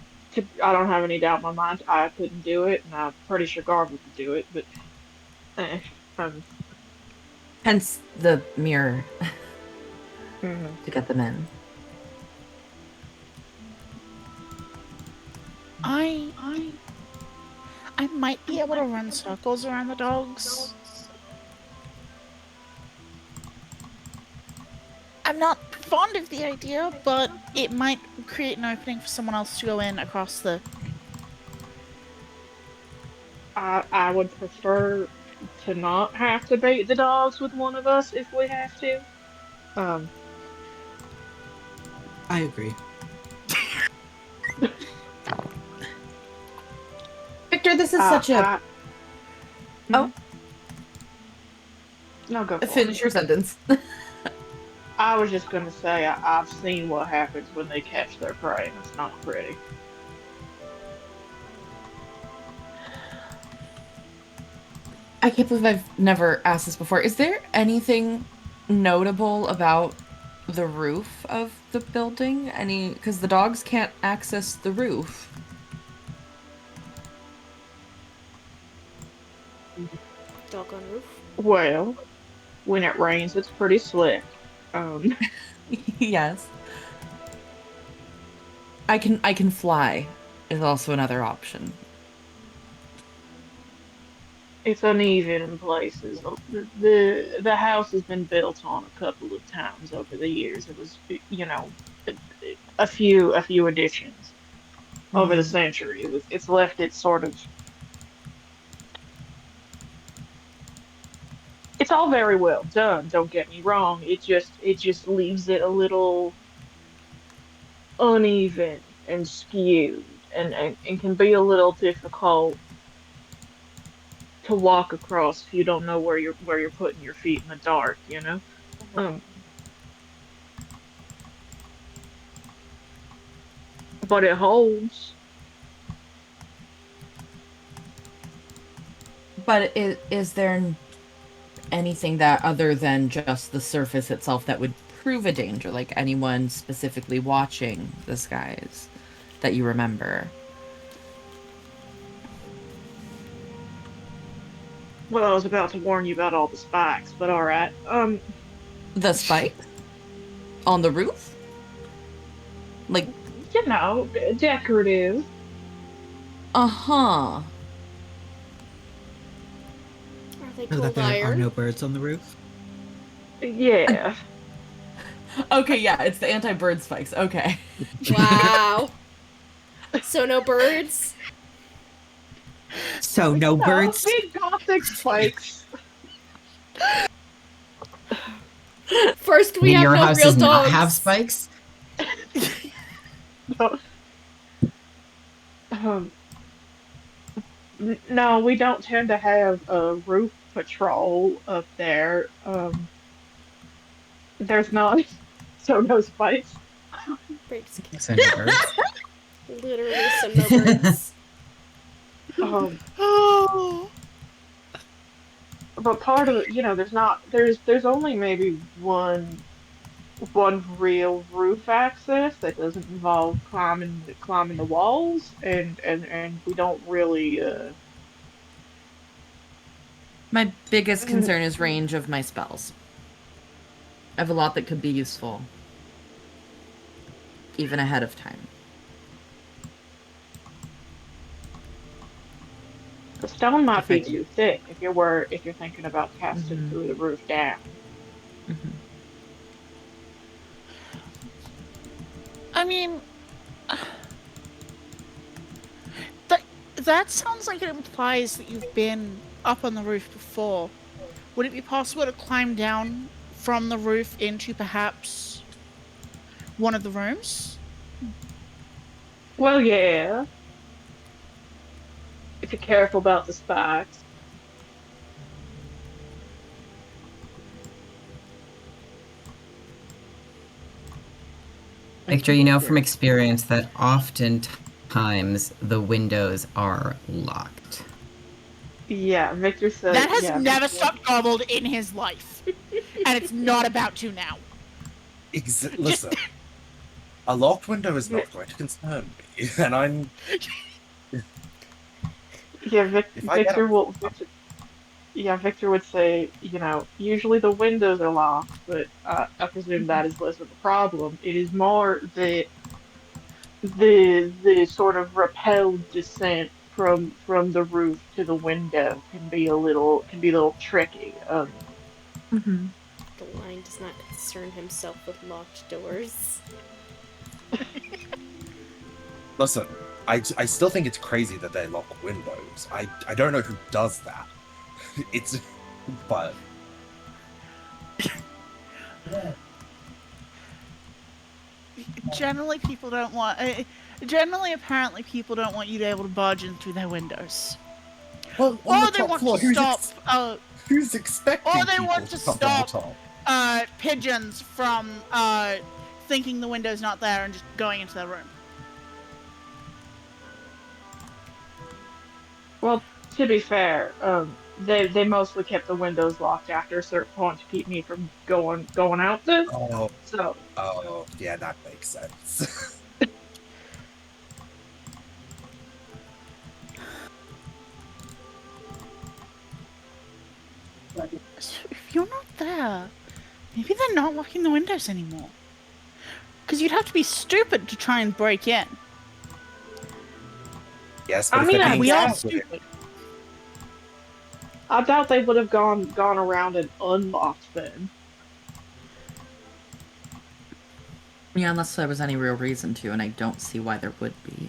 have any doubt in my mind I couldn't do it, and I'm pretty sure Garvin could do it, but eh, um, Hence the mirror mhm. to get them in. I might be able to run circles around the dogs. I'm not fond of the idea, but it might create an opening for someone else to go in across the... I would prefer to not have to bait the dogs with one of us if we have to. I agree. Victor, this is such a... Oh. No, go for Finish it. your sentence. I was just gonna say I've seen what happens when they catch their prey, and it's not pretty. I can't believe I've never asked this before. Is there anything notable about the roof of the building? Because the dogs can't access the roof. Dog on roof. Well, when it rains, it's pretty slick. Yes. I can fly is also another option. It's uneven in places. The house has been built on a couple of times over the years. It was, a few additions over the century. It's left it sort of. It's all very well done. Don't get me wrong. It just leaves it a little uneven and skewed, and can be a little difficult to walk across if you don't know where you're putting your feet in the dark, you know? But it holds. But is there anything that other than just the surface itself that would prove a danger, like anyone specifically watching the skies that you remember? Well, I was about to warn you about all the spikes, but alright. The spike on the roof? Like, You know, decorative. uh-huh. Are they Or called that there are iron? no birds on the roof. Yeah. Okay, yeah, it's the anti-bird spikes. Okay. Wow. So no birds? So no birds. Big gothic spikes. First we Mean have your no house real does not dogs. have spikes? No. No, we don't tend to have a roof patrol up there. There's not, so no spikes. Birds. So no birds. Literally so no birds. Oh. But part of it, there's only maybe one real roof access that doesn't involve climbing the walls, and we don't really. My biggest concern is range of my spells. I have a lot that could be useful. Even ahead of time. The stone might be Perfect. too thick if you're thinking about casting through the roof down. Mm-hmm. I mean, that sounds like it implies that you've been up on the roof before. Would it be possible to climb down from the roof into perhaps one of the rooms? Well, yeah. If you're careful about the spikes. Victor, you know from experience that oftentimes the windows are locked. Yeah, Victor said. That has yeah, never Victor- stopped Garbled in his life. And it's not about to now. Listen, a locked window is not going to concern me, and I'm. Yeah, If I get Victor a- will. Victor would say, usually the windows are locked, but I presume that is less of a problem. It is more the sort of repelled descent from the roof to the window can be a little tricky. Mm-hmm. The lion does not concern himself with locked doors. Listen, I still think it's crazy that they lock windows. I don't know who does that. It's, but Generally, people don't want. Generally, apparently, people don't want you to be able to barge in through their windows. well, Or on the they top want floor, to stop. who's expecting Or they people want to come from the stop. top? Pigeons from thinking the window's not there and just going into their room. Well, to be fair, they mostly kept the windows locked after a certain point to keep me from going out there. So Oh, yeah, that makes sense. So if you're not there, maybe they're not locking the windows anymore. Because you'd have to be stupid to try and break in. Yes, but I if mean, they're being we are stupid- stupid. I doubt they would have gone around and unlocked them. Yeah, unless there was any real reason to, and I don't see why there would be.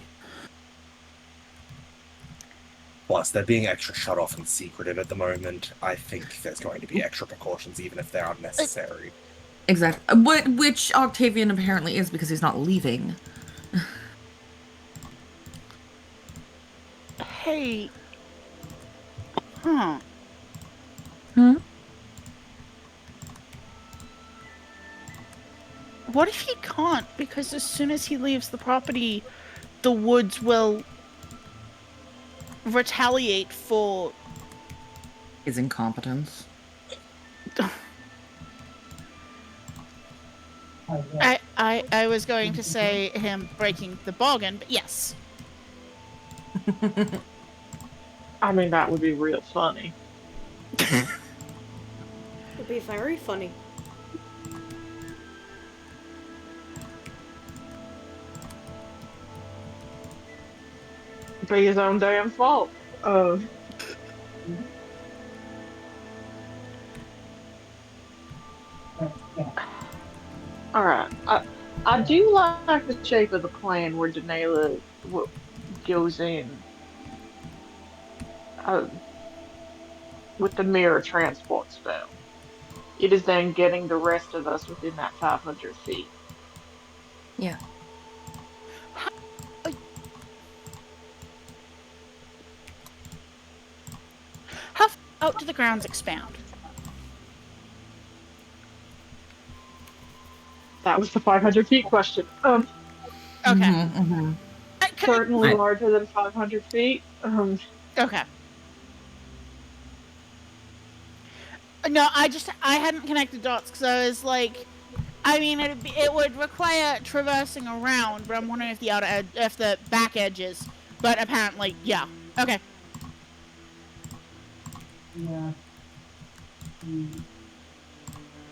Plus, they're being extra shut off and secretive at the moment. I think there's going to be extra precautions, even if they're unnecessary. Exactly. Which Octavian apparently is because he's not leaving. Hey. Huh. Hmm? What if he can't? Because as soon as he leaves the property, the woods will retaliate for. His incompetence. I was going to say him breaking the bargain, but yes. I mean, that would be real funny. It'd be very funny. Be his own damn fault. Alright. I do like the shape of the plan where Danela goes in uh, with the mirror transport spell. It is then getting the rest of us within that 500 feet. Yeah. How far out do the grounds expound? That was the 500 feet question. Okay. Certainly larger than 500 feet. Okay. No, I hadn't connected dots because I was like, I mean, it would require traversing around, but I'm wondering if the back edges. But apparently, yeah. Okay. Yeah.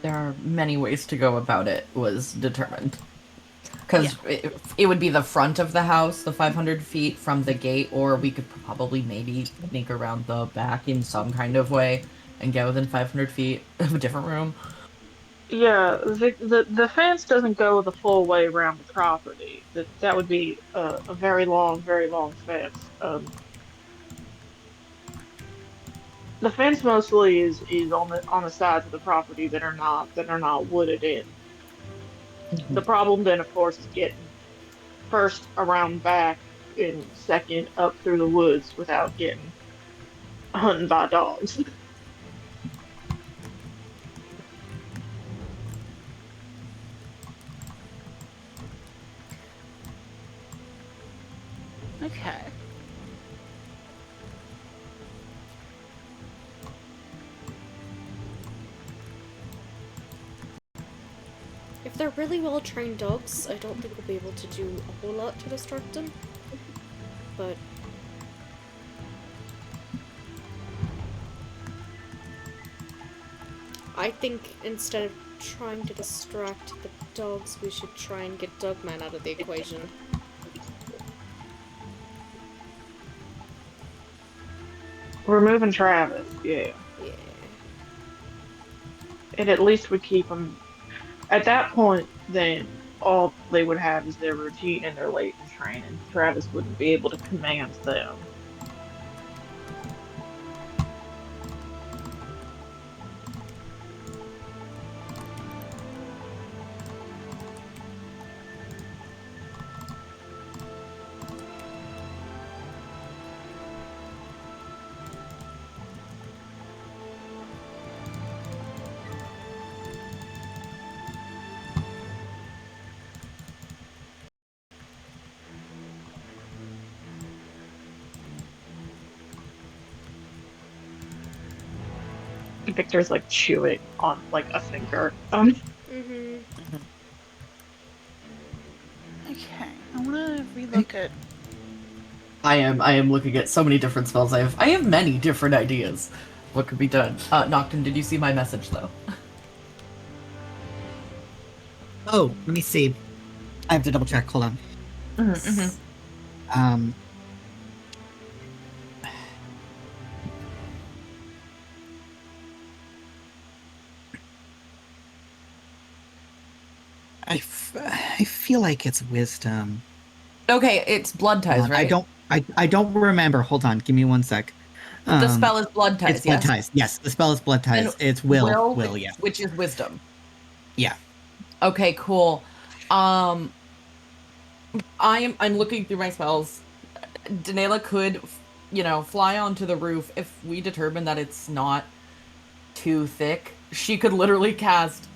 There are many ways to go about it, was determined. Because it would be the front of the house, the 500 feet from the gate, or we could probably maybe sneak around the back in some kind of way and get within 500 feet of a different room. Yeah, the fence doesn't go the full way around the property. That would be a very long fence. The fence mostly is on the sides of the property that are not wooded in. The problem then, of course, is getting first around back and second up through the woods without getting hunted by dogs. Okay. If they're really well trained dogs, I don't think we'll be able to do a whole lot to distract them. But I think instead of trying to distract the dogs, we should try and get Dogman out of the equation. Removing Travis, yeah. Yeah. And at least would keep them. At that point, then all they would have is their routine and their latent training. Travis wouldn't be able to command them. Victor's like chewing on like a finger. Mm-hmm. Okay. I want to relook at. I am looking at so many different spells. I have many different ideas. What could be done? Nocton, did you see my message though? Oh, let me see. I have to double check. Hold on. I feel like it's wisdom. Okay, it's blood ties, right? I don't remember. Hold on, give me one sec. The spell is blood ties. It's blood ties. Yes, the spell is blood ties. And it's will. Yeah. Which is wisdom. Yeah. Okay, cool. I'm looking through my spells. Danela could, fly onto the roof if we determine that it's not too thick. She could literally cast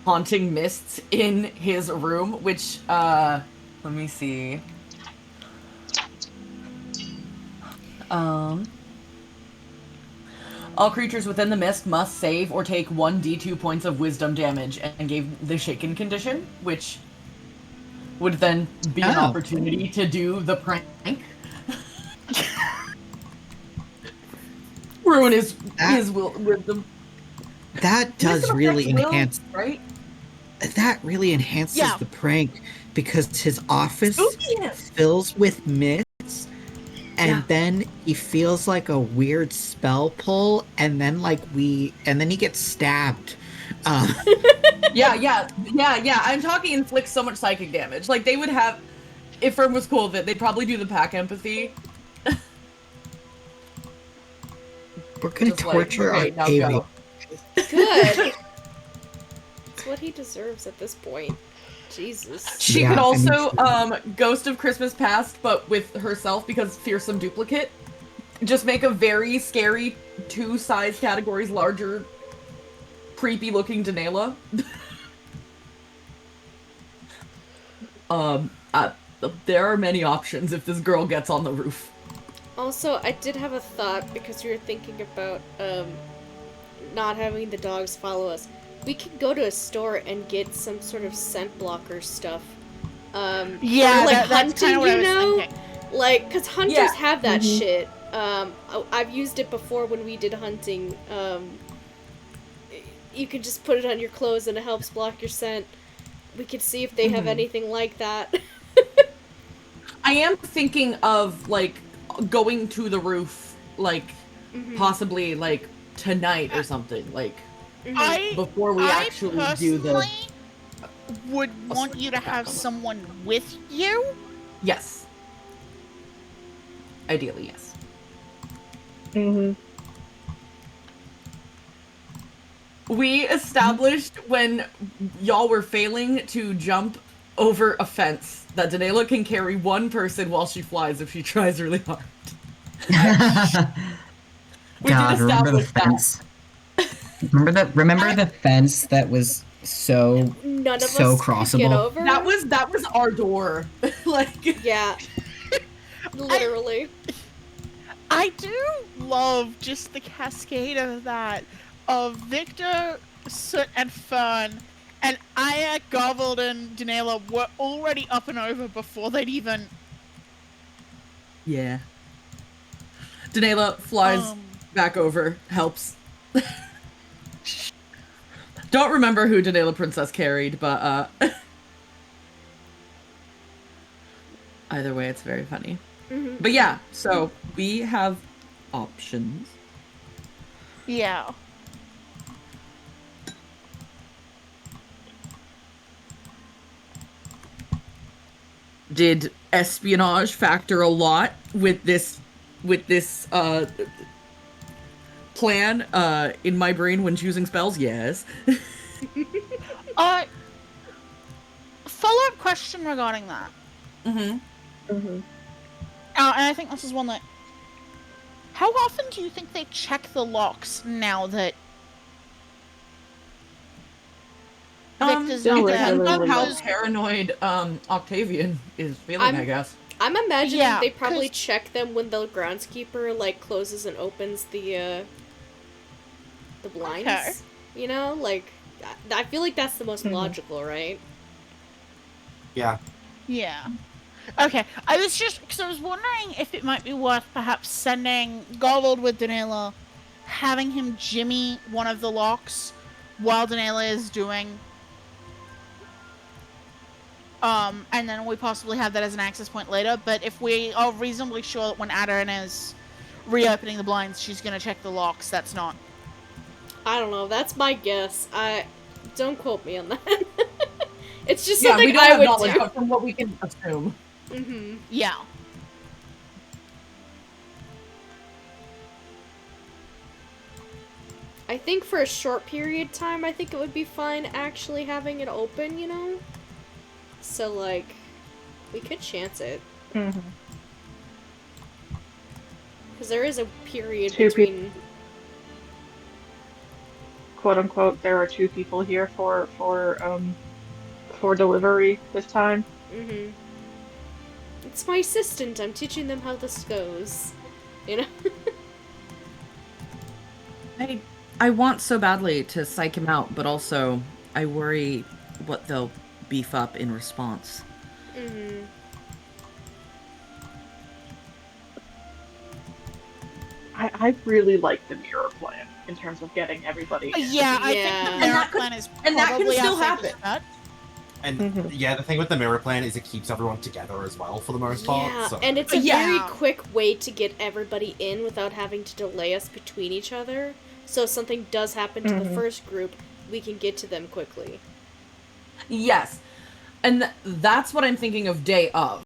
haunting mists in his room, which let me see. All creatures within the mist must save or take 1d2 points of wisdom damage, and gave the shaken condition, which would then be an Oh. opportunity to do the prank. Ruin his wisdom. That does Wisdom really affects will, enhance. right? That really enhances Yeah. the prank because his office Spookiness. fills with mists, and Yeah. then he feels like a weird spell pull, and then he gets stabbed. Yeah. I'm talking inflicts so much psychic damage. Like, they would have, if Fern was cool with it, they'd probably do the pack empathy. We're gonna Just like, torture okay, now Octavia. go. Good. It's what he deserves at this point. Jesus. She Yeah, could I mean, also, Ghost of Christmas Past, but with herself, because fearsome duplicate. Just make a very scary, 2 size categories larger, creepy looking Denela. There are many options if this girl gets on the roof. Also, I did have a thought because we were thinking about not having the dogs follow us. We could go to a store and get some sort of scent blocker stuff. Yeah, or, like that's hunting, kind of what I you was know, thinking. like because hunters Yeah. have that Mhm. shit. I've used it before when we did hunting. You could just put it on your clothes and it helps block your scent. We could see if they have anything like that. I am thinking of, like, going to the roof, like, possibly, like, tonight or something, like, before we I actually do the... personally would want you to have someone with you. Yes. Ideally, yes. Mm-hmm. We established when y'all were failing to jump over a fence that Denela can carry one person while she flies if she tries really hard. We God, did remember the establish that. fence? Remember the fence that was so None of so us could get crossable? over. That was our door. Like, Yeah. Literally. I do love just the cascade of that, of Victor, Soot, and Fern, and Aya, Garbled, and Denela were already up and over before they'd even... yeah. Denela flies back over, helps. Don't remember who Denela Princess carried, but either way, it's very funny. But yeah, so we have options. Yeah. Did espionage factor a lot with this plan in my brain when choosing spells? Yes. Follow-up question regarding that. Mm-hmm. Mm-hmm. And I think this is one that... How often do you think they check the locks now that... Victor's don't not there? recommend Depends on how Because- paranoid Octavian is feeling, I guess. I'm imagining Yeah, they probably 'cause- check them when the groundskeeper like closes and opens the blinds. Okay. You know, like I feel like that's the most logical, right? Yeah. Yeah. Okay, I was just... Because I was wondering if it might be worth perhaps sending Garbled with Denela, having him jimmy one of the locks while Denela is doing... and then we possibly have that as an access point later, but if we are reasonably sure that when Adarin is reopening the blinds, she's gonna check the locks, that's not... I don't know. That's my guess. Don't quote me on that. It's just Yeah, something we don't I have would knowledge, do. but from what we can assume. Mm-hmm. Yeah. I think for a short period of time, I think it would be fine actually having it open, you know? So, like, we could chance it. Mm-hmm. Because there is a period Two between... Quote unquote, there are 2 people here for delivery this time. Mm-hmm. It's my assistant. I'm teaching them how this goes. You know? I want so badly to psych him out, but also I worry what they'll beef up in response. Mm-hmm. I really like the mirror plan in terms of getting everybody. in. Yeah, I think Yeah. the And mirror that could- plan is and that can probably still our safest happen. bet. And yeah, the thing with the mirror plan is it keeps everyone together as well for the most part. Yeah, So. and it's a Yeah. very quick way to get everybody in without having to delay us between each other. So if something does happen to the first group, we can get to them quickly. Yes. And that's what I'm thinking of day of.